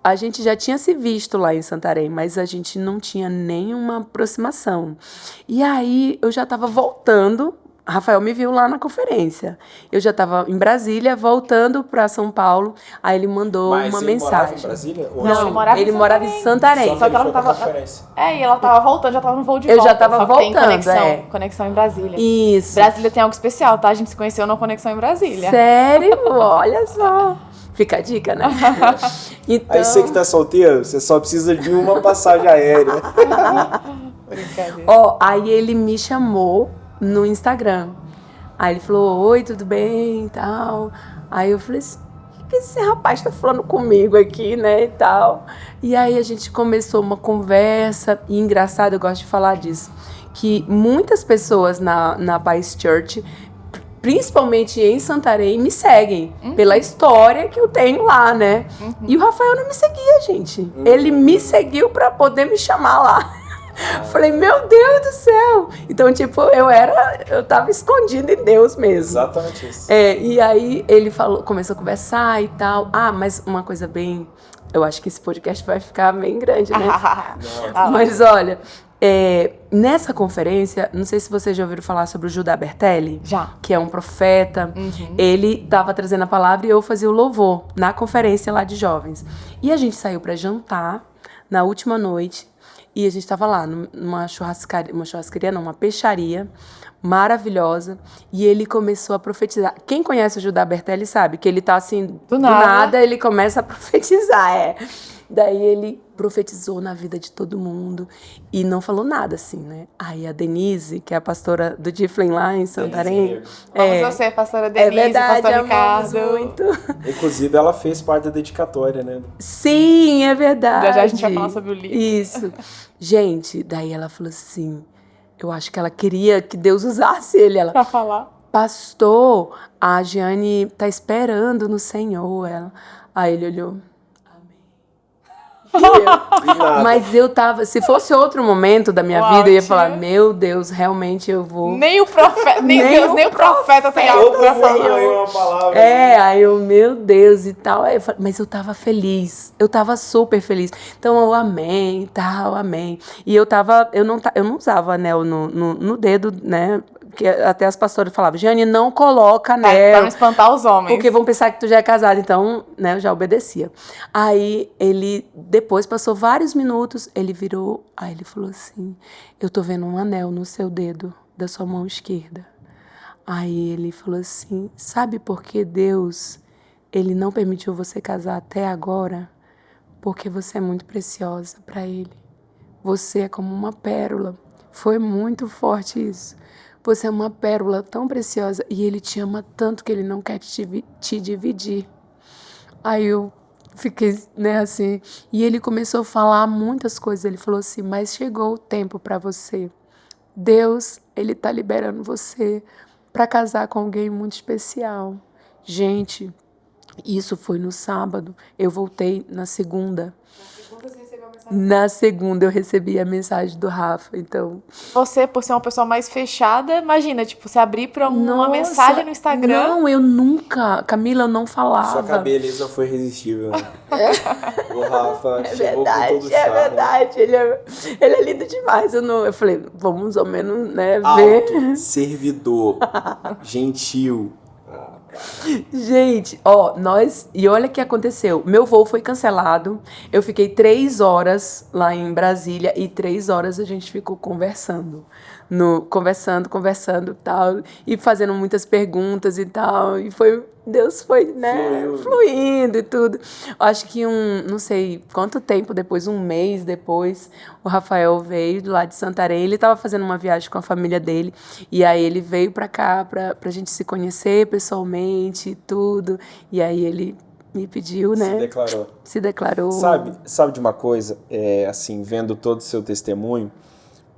a gente já tinha se visto lá em Santarém, mas a gente não tinha nenhuma aproximação. E aí eu já estava voltando. Rafael me viu lá na conferência. Eu já estava em Brasília, voltando para São Paulo. Aí ele mandou uma mensagem. Mas ele morava em Brasília? Não, ele morava em Santarém. Só que ela tava... e ela estava voltando, já estava no voo de volta. Eu já estava voltando, tem conexão em Brasília. Isso. Brasília tem algo especial, tá? A gente se conheceu na conexão em Brasília. Sério? Olha só. Fica a dica, né? Então... Aí você que tá solteiro, você só precisa de uma passagem aérea. Aí ele me chamou no Instagram. Aí ele falou, oi, tudo bem e tal. Aí eu falei assim, o que esse rapaz tá falando comigo aqui, né, e tal. E aí a gente começou uma conversa, e engraçado, eu gosto de falar disso, que muitas pessoas na Paz Church, principalmente em Santarém, me seguem pela história que eu tenho lá, né? E o Rafael não me seguia, gente. Ele me seguiu pra poder me chamar lá. Falei, meu Deus do céu! Então, tipo, eu tava escondida em Deus mesmo. Exatamente isso. E aí ele começou a conversar e tal. Mas uma coisa bem... Eu acho que esse podcast vai ficar bem grande, né? Mas olha, nessa conferência, não sei se vocês já ouviram falar sobre o Judá Bertelli. Já. Que é um profeta. Ele tava trazendo a palavra e eu fazia o louvor na conferência lá de jovens. E a gente saiu pra jantar na última noite. E a gente estava lá numa uma peixaria maravilhosa. E ele começou a profetizar. Quem conhece o Judá Bertelli sabe que ele tá assim, do nada ele começa a profetizar, Daí ele profetizou na vida de todo mundo e não falou nada, assim, né? Aí a Denise, que é a pastora do Difflin lá em Santarém... Vamos você, pastora Denise, é verdade, pastor Ricardo. Muito. Inclusive, ela fez parte da dedicatória, né? Sim, é verdade. Já a gente vai falar sobre o livro. Isso. Gente, daí ela falou assim, eu acho que ela queria que Deus usasse ele. Ela, pra falar. Pastor, a Giane tá esperando no Senhor. Aí ele olhou... Mas eu tava, se fosse outro momento da minha vida, eu ia falar, meu Deus, realmente eu vou. Nem o profeta, nem o profeta tem algo pra falar. Aí eu, meu Deus e tal. Mas eu tava feliz, eu tava super feliz. Então eu amém, tal, amém. E eu não usava anel no dedo, né? Que até as pastoras falavam, Giane, não coloca anel. Pra não espantar os homens. Porque vão pensar que tu já é casada. Então, né, eu já obedecia. Aí, ele, depois, passou vários minutos, ele virou, aí ele falou assim, eu tô vendo um anel no seu dedo da sua mão esquerda. Aí ele falou assim, sabe por que Deus, ele não permitiu você casar até agora? Porque você é muito preciosa para ele. Você é como uma pérola. Foi muito forte isso. Você é uma pérola tão preciosa e ele te ama tanto que ele não quer te dividir. Aí eu fiquei, né, assim, e ele começou a falar muitas coisas. Ele falou assim, mas chegou o tempo para você. Deus, ele tá liberando você para casar com alguém muito especial. Gente, isso foi no sábado. Eu voltei na segunda. Na segunda eu recebi a mensagem do Rafa, então... Você, por ser uma pessoa mais fechada, imagina, tipo, você abrir pra uma mensagem no Instagram... Não, eu nunca... Camila, eu não falava. Sua beleza foi irresistível. O Rafa chegou com todo charme. É verdade, ele é lindo demais. Eu falei, vamos ao menos, né, alto, ver... servidor, gentil, Gente, ó, e olha o que aconteceu. Meu voo foi cancelado. Eu fiquei 3 horas lá em Brasília e 3 horas a gente ficou conversando. Conversando e tal. E fazendo muitas perguntas e tal. E Deus foi, né, fluindo e tudo. Acho que não sei quanto tempo depois, um mês depois, o Rafael veio lá de Santarém. Ele estava fazendo uma viagem com a família dele. E aí ele veio pra cá pra gente se conhecer pessoalmente e tudo. E aí ele me pediu, né? Se declarou. Sabe de uma coisa? Assim, vendo todo o seu testemunho,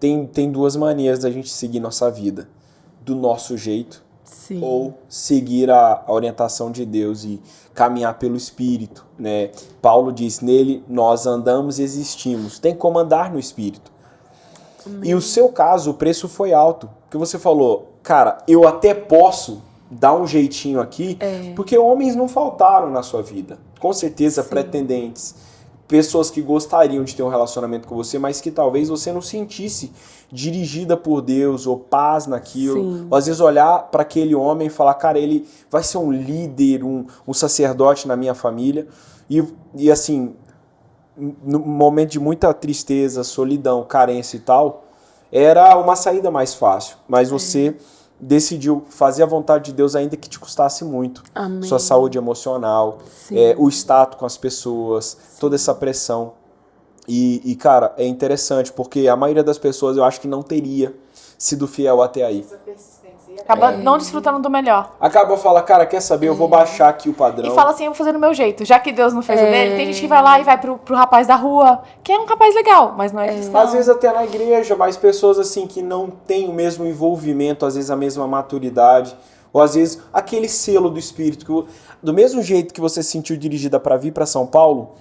tem duas maneiras da gente seguir nossa vida. Do nosso jeito. Sim. Ou seguir a orientação de Deus e caminhar pelo Espírito, né? Paulo diz, nele nós andamos e existimos. Tem como andar no Espírito. Amém. E o seu caso, o preço foi alto. Porque você falou, cara, eu até posso dar um jeitinho aqui, porque homens não faltaram na sua vida. Com certeza, pretendentes. Pessoas que gostariam de ter um relacionamento com você, mas que talvez você não sentisse dirigida por Deus ou paz naquilo. Sim. Ou às vezes olhar para aquele homem e falar, cara, ele vai ser um líder, um sacerdote na minha família. E assim, no momento de muita tristeza, solidão, carência e tal, era uma saída mais fácil. Mas você decidiu fazer a vontade de Deus ainda que te custasse muito. Amém. Sua saúde emocional, o status com as pessoas, toda essa pressão. E, cara, é interessante, porque a maioria das pessoas eu acho que não teria sido fiel até aí. Acaba não desfrutando do melhor. Acaba falando, cara, quer saber, eu vou baixar aqui o padrão. E fala assim, eu vou fazer do meu jeito. Já que Deus não fez o dele, tem gente que vai lá e vai pro rapaz da rua, que é um rapaz legal, mas não é cristão. Às vezes até na igreja, mas pessoas assim que não têm o mesmo envolvimento, às vezes a mesma maturidade, ou às vezes aquele selo do Espírito. Do mesmo jeito que você se sentiu dirigida para vir para São Paulo,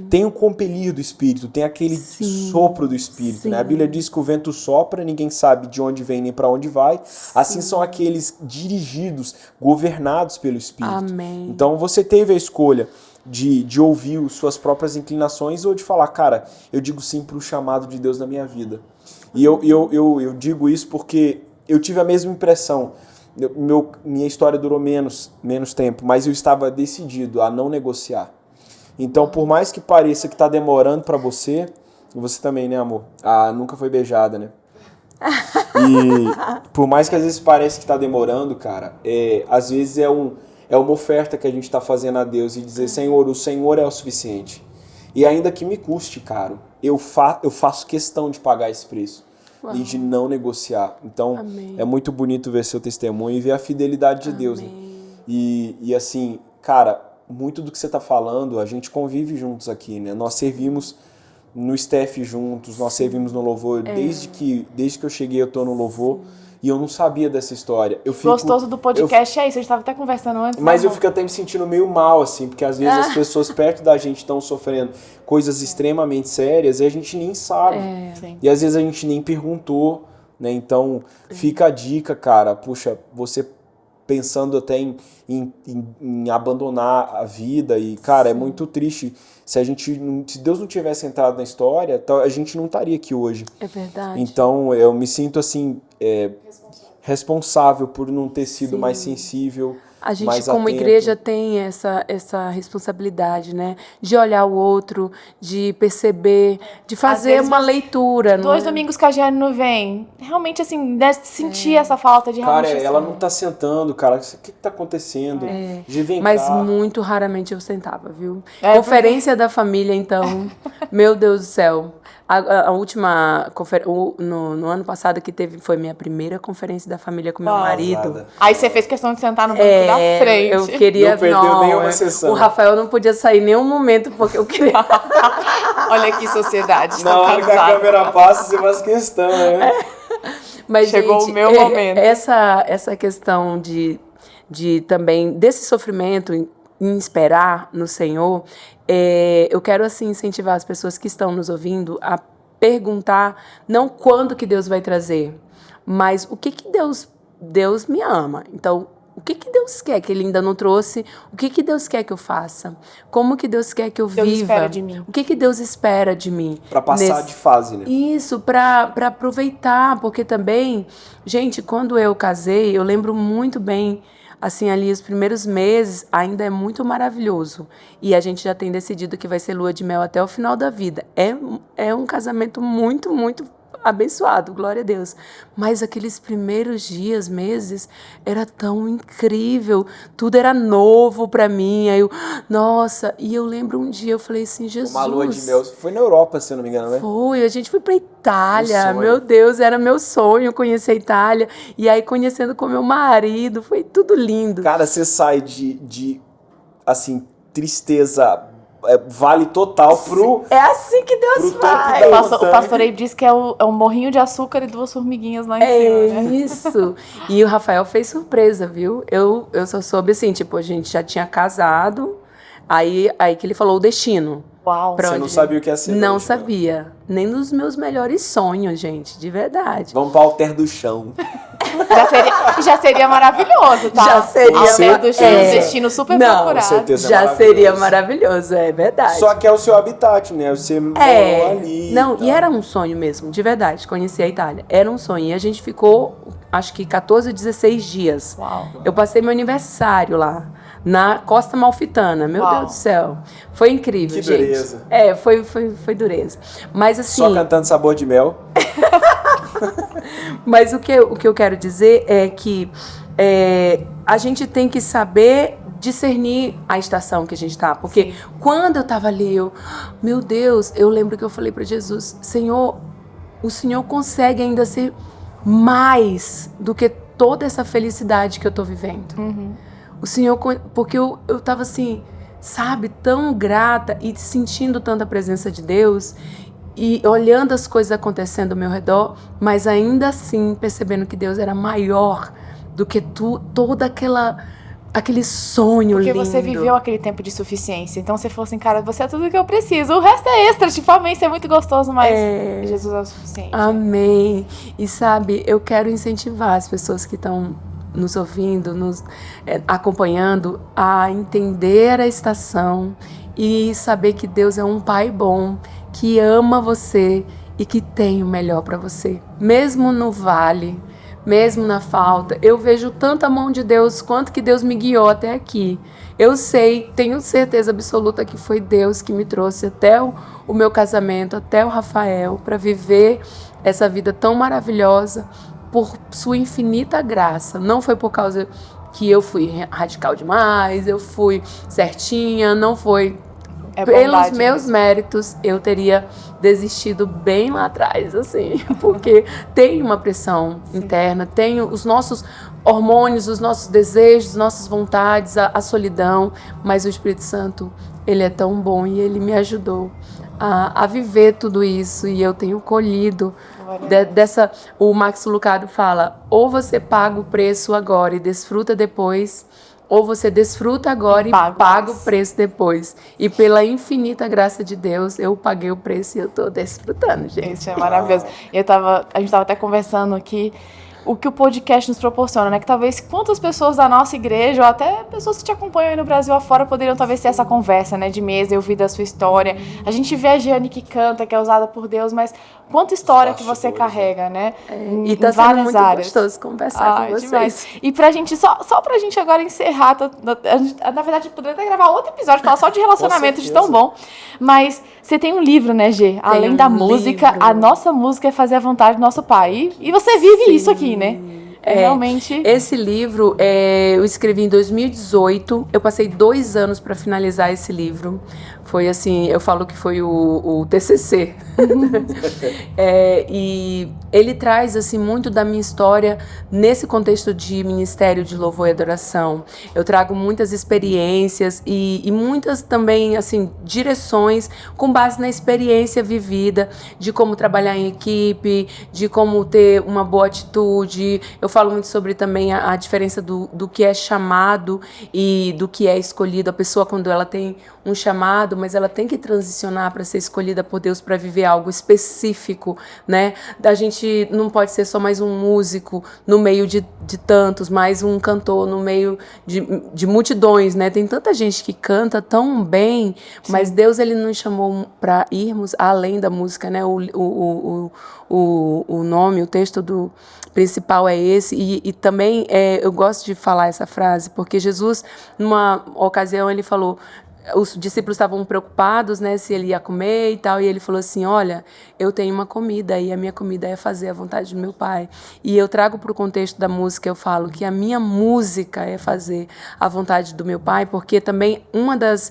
tem o compelir do Espírito, tem aquele sopro do Espírito. Né? A Bíblia diz que o vento sopra, ninguém sabe de onde vem nem para onde vai. Assim são aqueles dirigidos, governados pelo Espírito. Amém. Então você teve a escolha de ouvir suas próprias inclinações ou de falar, cara, eu digo sim para o chamado de Deus na minha vida. E eu digo isso porque eu tive a mesma impressão. Minha história durou menos tempo, mas eu estava decidido a não negociar. Então, por mais que pareça que está demorando para você também, né, amor? Nunca foi beijada, né? E por mais que às vezes pareça que está demorando, cara, às vezes é uma oferta que a gente está fazendo a Deus e dizer, Senhor, o Senhor é o suficiente. E ainda que me custe caro, eu faço questão de pagar esse preço. Uau. E de não negociar. Então, amém. É muito bonito ver seu testemunho e ver a fidelidade de Deus. Né? E assim, cara, muito do que você está falando, a gente convive juntos aqui, né? Nós servimos no staff juntos, nós servimos no louvor. Desde que eu cheguei, eu tô no louvor. E eu não sabia dessa história. Gostoso do podcast é isso, a gente estava até conversando antes. Mas eu fico até me sentindo meio mal, assim, porque às vezes as pessoas perto da gente estão sofrendo coisas extremamente sérias e a gente nem sabe. E às vezes a gente nem perguntou, né? Então fica a dica, cara. Puxa, você pensando até em abandonar a vida e, cara, é muito triste. Se Deus não tivesse entrado na história, a gente não estaria aqui hoje. É verdade. Então eu me sinto assim responsável por não ter sido mais sensível. A gente, mais como atento. igreja, tem essa responsabilidade, né? De olhar o outro, de perceber, de fazer uma leitura. 2 domingos que a Jane não vem. Realmente, assim, deve sentir essa falta de Cara, realmente, ela não tá sentando, cara. O que tá acontecendo? Mas muito raramente eu sentava, viu? Conferência da família, então. Meu Deus do céu. A última conferência, no ano passado que teve, foi minha primeira conferência da família com meu marido. Aí você fez questão de sentar no banco da frente. Eu queria, não perdeu nenhuma sessão. O Rafael não podia sair em nenhum momento porque eu queria. Olha que sociedade. Na hora que a câmera passa, você faz questão, né? Mas, chegou gente, o meu momento. Essa questão de também desse sofrimento em esperar no Senhor, eu quero assim incentivar as pessoas que estão nos ouvindo a perguntar não quando que Deus vai trazer, mas o que Deus me ama. Então, o que Deus quer que Ele ainda não trouxe? O que Deus quer que eu faça? Como que Deus quer que eu viva? Espera de mim. O que Deus espera de mim? Para passar de fase, né? Isso, para aproveitar, porque também, gente, quando eu casei, eu lembro muito bem assim, ali os primeiros meses ainda é muito maravilhoso. E a gente já tem decidido que vai ser lua de mel até o final da vida. É um casamento muito, muito abençoado, glória a Deus. Mas aqueles primeiros dias, meses, era tão incrível. Tudo era novo pra mim. Aí nossa, e eu lembro um dia, eu falei assim, Jesus. Uma lua de mel. Foi na Europa, se eu não me engano, né? Foi, a gente foi pra Itália. Meu Deus, era meu sonho conhecer a Itália. E aí, conhecendo com meu marido, foi tudo lindo. Cara, você sai de assim, tristeza, vale total pro... É assim que Deus faz. O pastor aí disse que é um morrinho de açúcar e 2 formiguinhas lá em cima, né? Isso. E o Rafael fez surpresa, viu? Eu só soube assim, tipo, a gente já tinha casado, aí que ele falou o destino. Uau. Você não sabia o que ia ser? Não sabia. Nem nos meus melhores sonhos, gente, de verdade. Vamos para o alter do chão. Já seria maravilhoso, tá? Já seria. Alter do chão, destino super procurado. Com certeza já seria maravilhoso, é verdade. Só que é o seu habitat, né? Você morou ali. Não, e era um sonho mesmo, de verdade, conhecer a Itália. Era um sonho. E a gente ficou, acho que 14, 16 dias. Uau. Eu passei meu aniversário lá, na Costa Amalfitana. Meu Deus do céu. Foi incrível, que gente. Dureza. Foi dureza. Mas assim... Só cantando Sabor de Mel. Mas o que eu quero dizer é que a gente tem que saber discernir a estação que a gente tá. Porque quando eu tava ali, meu Deus, eu lembro que eu falei para Jesus, Senhor, o Senhor consegue ainda ser mais do que toda essa felicidade que eu tô vivendo. Uhum. O Senhor, porque eu tava assim, sabe, tão grata e sentindo tanta presença de Deus e olhando as coisas acontecendo ao meu redor, mas ainda assim percebendo que Deus era maior do que toda aquele sonho lindo. Porque você viveu aquele tempo de suficiência. Então você falou assim, cara, você é tudo que eu preciso. O resto é extra. Tipo, amém, isso é muito gostoso, mas Jesus é o suficiente. Amém. E sabe, eu quero incentivar as pessoas que estão nos ouvindo, nos acompanhando, a entender a estação e saber que Deus é um Pai bom, que ama você e que tem o melhor para você. Mesmo no vale, mesmo na falta, eu vejo tanta mão de Deus, quanto que Deus me guiou até aqui. Eu sei, tenho certeza absoluta que foi Deus que me trouxe até o meu casamento, até o Rafael, para viver essa vida tão maravilhosa, por sua infinita graça. Não foi por causa que eu fui radical demais, eu fui certinha, não foi... Pelos meus méritos, eu teria desistido bem lá atrás, assim, porque tem uma pressão interna, tem os nossos hormônios, os nossos desejos, nossas vontades, a solidão, mas o Espírito Santo, ele é tão bom e ele me ajudou a viver tudo isso, e eu tenho colhido o Max Lucado fala, ou você paga o preço agora e desfruta depois, ou você desfruta agora e paga o preço depois. E pela infinita graça de Deus, eu paguei o preço e eu tô desfrutando, gente. Isso é maravilhoso. A gente tava até conversando aqui o que o podcast nos proporciona, né? Que talvez quantas pessoas da nossa igreja, ou até pessoas que te acompanham aí no Brasil afora, poderiam talvez ter essa conversa, né? De mesa e ouvir da sua história. A gente vê a Giane que canta, que é usada por Deus, mas quanta história que você carrega, né? E tá sendo muito gostoso conversar com vocês. Demais. E pra gente, só pra gente agora encerrar, na verdade, poderia até gravar outro episódio, falar só de relacionamento, de tão bom. Mas você tem um livro, né, Gê? Além da música, a nossa música é fazer a vontade do nosso Pai. E você vive isso aqui, né? Realmente. Esse livro eu escrevi em 2018. Eu passei 2 anos para finalizar esse livro. Foi assim, eu falo que foi o TCC. E ele traz assim muito da minha história nesse contexto de ministério de louvor e adoração. Eu trago muitas experiências e muitas também assim direções com base na experiência vivida de como trabalhar em equipe, de como ter uma boa atitude. Eu falo muito sobre também a diferença do que é chamado e do que é escolhido. A pessoa, quando ela tem um chamado, mas ela tem que transicionar para ser escolhida por Deus para viver algo específico, né? A gente não pode ser só mais um músico no meio de tantos, mais um cantor no meio de multidões, né? Tem tanta gente que canta tão bem, mas Deus, ele nos chamou para irmos além da música, né? O nome, o texto principal é esse. esse, e também eu gosto de falar essa frase, porque Jesus, numa ocasião, ele falou, os discípulos estavam preocupados, né, se ele ia comer e tal, e ele falou assim, olha, eu tenho uma comida, e a minha comida é fazer a vontade do meu Pai. E eu trago para o contexto da música, eu falo que a minha música é fazer a vontade do meu Pai, porque também uma das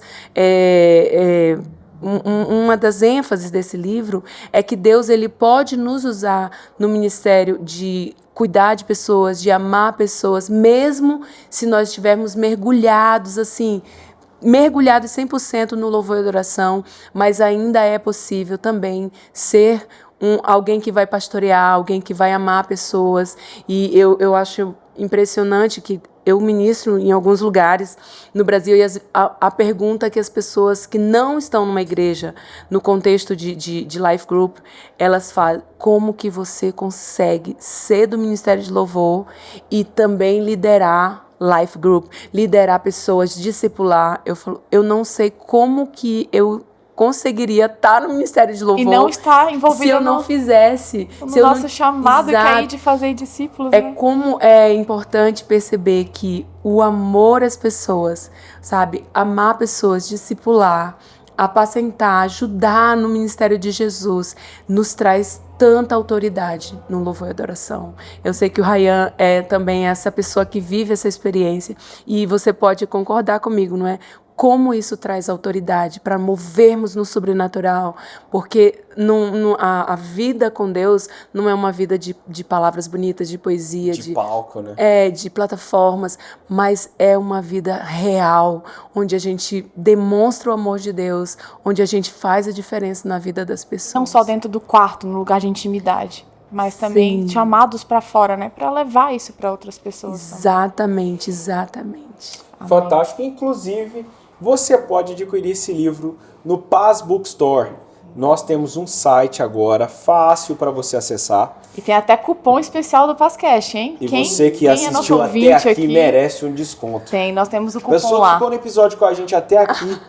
ênfases desse livro é que Deus ele pode nos usar no ministério de cuidar de pessoas, de amar pessoas, mesmo se nós estivermos mergulhados assim, mergulhados 100% no louvor e adoração, mas ainda é possível também ser alguém que vai pastorear, alguém que vai amar pessoas. E eu acho impressionante que eu ministro em alguns lugares no Brasil e a pergunta que as pessoas que não estão numa igreja, no contexto de life group, elas fazem, como que você consegue ser do Ministério de Louvor e também liderar life group, liderar pessoas, discipular? Eu falo, eu não sei como que eu conseguiria estar no Ministério de Louvor e não estar envolvido se eu não fizesse. No se eu nosso não, chamado que é de fazer discípulos. É né? Como é importante perceber que o amor às pessoas, sabe? Amar pessoas, discipular, apacentar, ajudar no ministério de Jesus, nos traz tanta autoridade no louvor e adoração. Eu sei que o Ryan é também essa pessoa que vive essa experiência e você pode concordar comigo, não é? Como isso traz autoridade para movermos no sobrenatural, porque a vida com Deus não é uma vida de palavras bonitas, de poesia, de palco, né? De plataformas, mas é uma vida real, onde a gente demonstra o amor de Deus, onde a gente faz a diferença na vida das pessoas. Não só dentro do quarto, no lugar de intimidade, mas também chamados para fora, né? Para levar isso para outras pessoas. Exatamente, exatamente. Fantástico. Inclusive, você pode adquirir esse livro no Paz Bookstore. Nós temos um site agora, fácil para você acessar. E tem até cupom especial do PazCast, hein? E você que assistiu até aqui merece um desconto. Nós temos o cupom pessoa lá. Que ficou no episódio com a gente até aqui,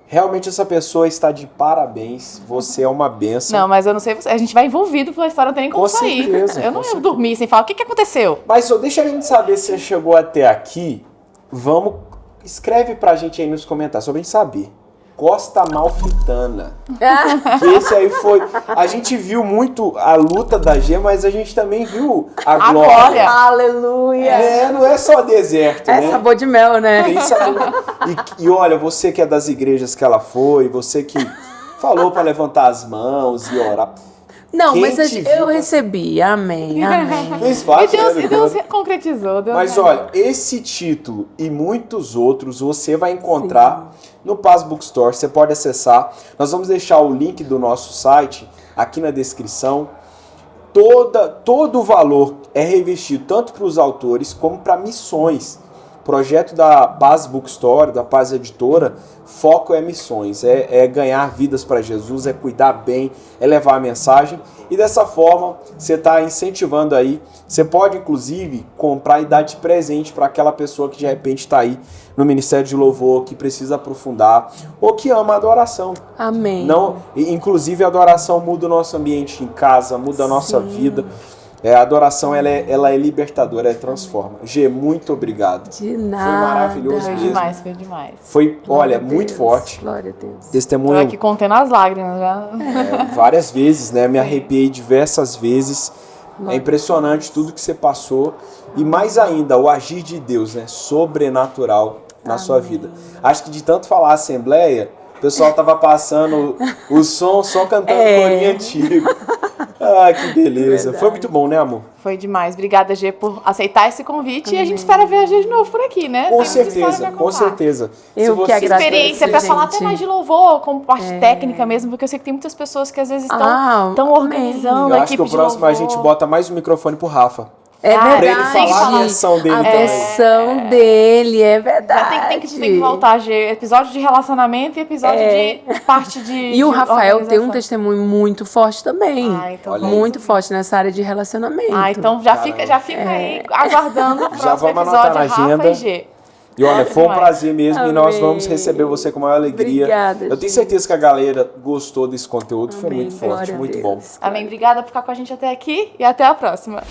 realmente essa pessoa está de parabéns. Você é uma bênção. Não, mas eu não sei, a gente vai envolvido pela história, não tem nem como sair. Certeza, eu não ia dormir sem falar, o que aconteceu? Mas só deixa a gente saber se você chegou até aqui. Escreve pra gente aí nos comentários, só pra gente saber. Costa Amalfitana. Que esse aí foi... A gente viu muito a luta da G, mas a gente também viu a glória. Aleluia! Não é só deserto, né? É sabor de mel, né? Tem sabor. E olha, você que é das igrejas que ela foi, você que falou pra levantar as mãos e orar. Não, mas eu recebi, amém. Fez parte, e Deus concretizou. Mas olha, esse título e muitos outros você vai encontrar no Paz Bookstore, você pode acessar. Nós vamos deixar o link do nosso site aqui na descrição. Todo o valor é revestido tanto para os autores como para missões. O projeto da Paz Bookstore, da Paz Editora, foco é missões, é ganhar vidas para Jesus, é cuidar bem, é levar a mensagem. E dessa forma, você está incentivando aí. Você pode, inclusive, comprar e dar de presente para aquela pessoa que de repente está aí no Ministério de Louvor, que precisa aprofundar, ou que ama a adoração. Amém. Inclusive, a adoração muda o nosso ambiente em casa, muda a nossa vida. A adoração ela é libertadora, ela transforma. Gê, muito obrigado. De nada. Foi maravilhoso mesmo. Foi demais. Foi, olha, muito forte. Glória a Deus. Testemunho. Tô aqui contendo as lágrimas já. Várias vezes, né? Me arrepiei diversas vezes. É impressionante tudo que você passou. E mais ainda, o agir de Deus, né? Sobrenatural na sua vida. Acho que de tanto falar Assembleia, o pessoal tava passando o som só cantando corinho antigo. Ah, que beleza. Verdade. Foi muito bom, né, amor? Foi demais. Obrigada, Gê, por aceitar esse convite. E a gente espera ver a Gê de novo por aqui, né? Com certeza, com certeza. Eu que agradeço, experiência para falar até mais de louvor, como parte técnica mesmo, porque eu sei que tem muitas pessoas que às vezes estão organizando a equipe de louvor. Eu acho que o próximo a gente bota mais um microfone pro Rafa. É verdade. Pra ele falar a versão dele também. A versão dele, é verdade. Já tem que voltar, Gê. Episódio de relacionamento e episódio de parte de E o Rafael tem um testemunho muito forte também. Então muito forte nessa área de relacionamento. Então já fica aí aguardando o próximo episódio, Rafa e Gê. E olha, foi um prazer mesmo. Amém. E nós vamos receber você com a maior alegria. Obrigada, eu tenho certeza que a galera gostou desse conteúdo. Foi muito forte, muito bom. Amém. Obrigada por ficar com a gente até aqui e até a próxima.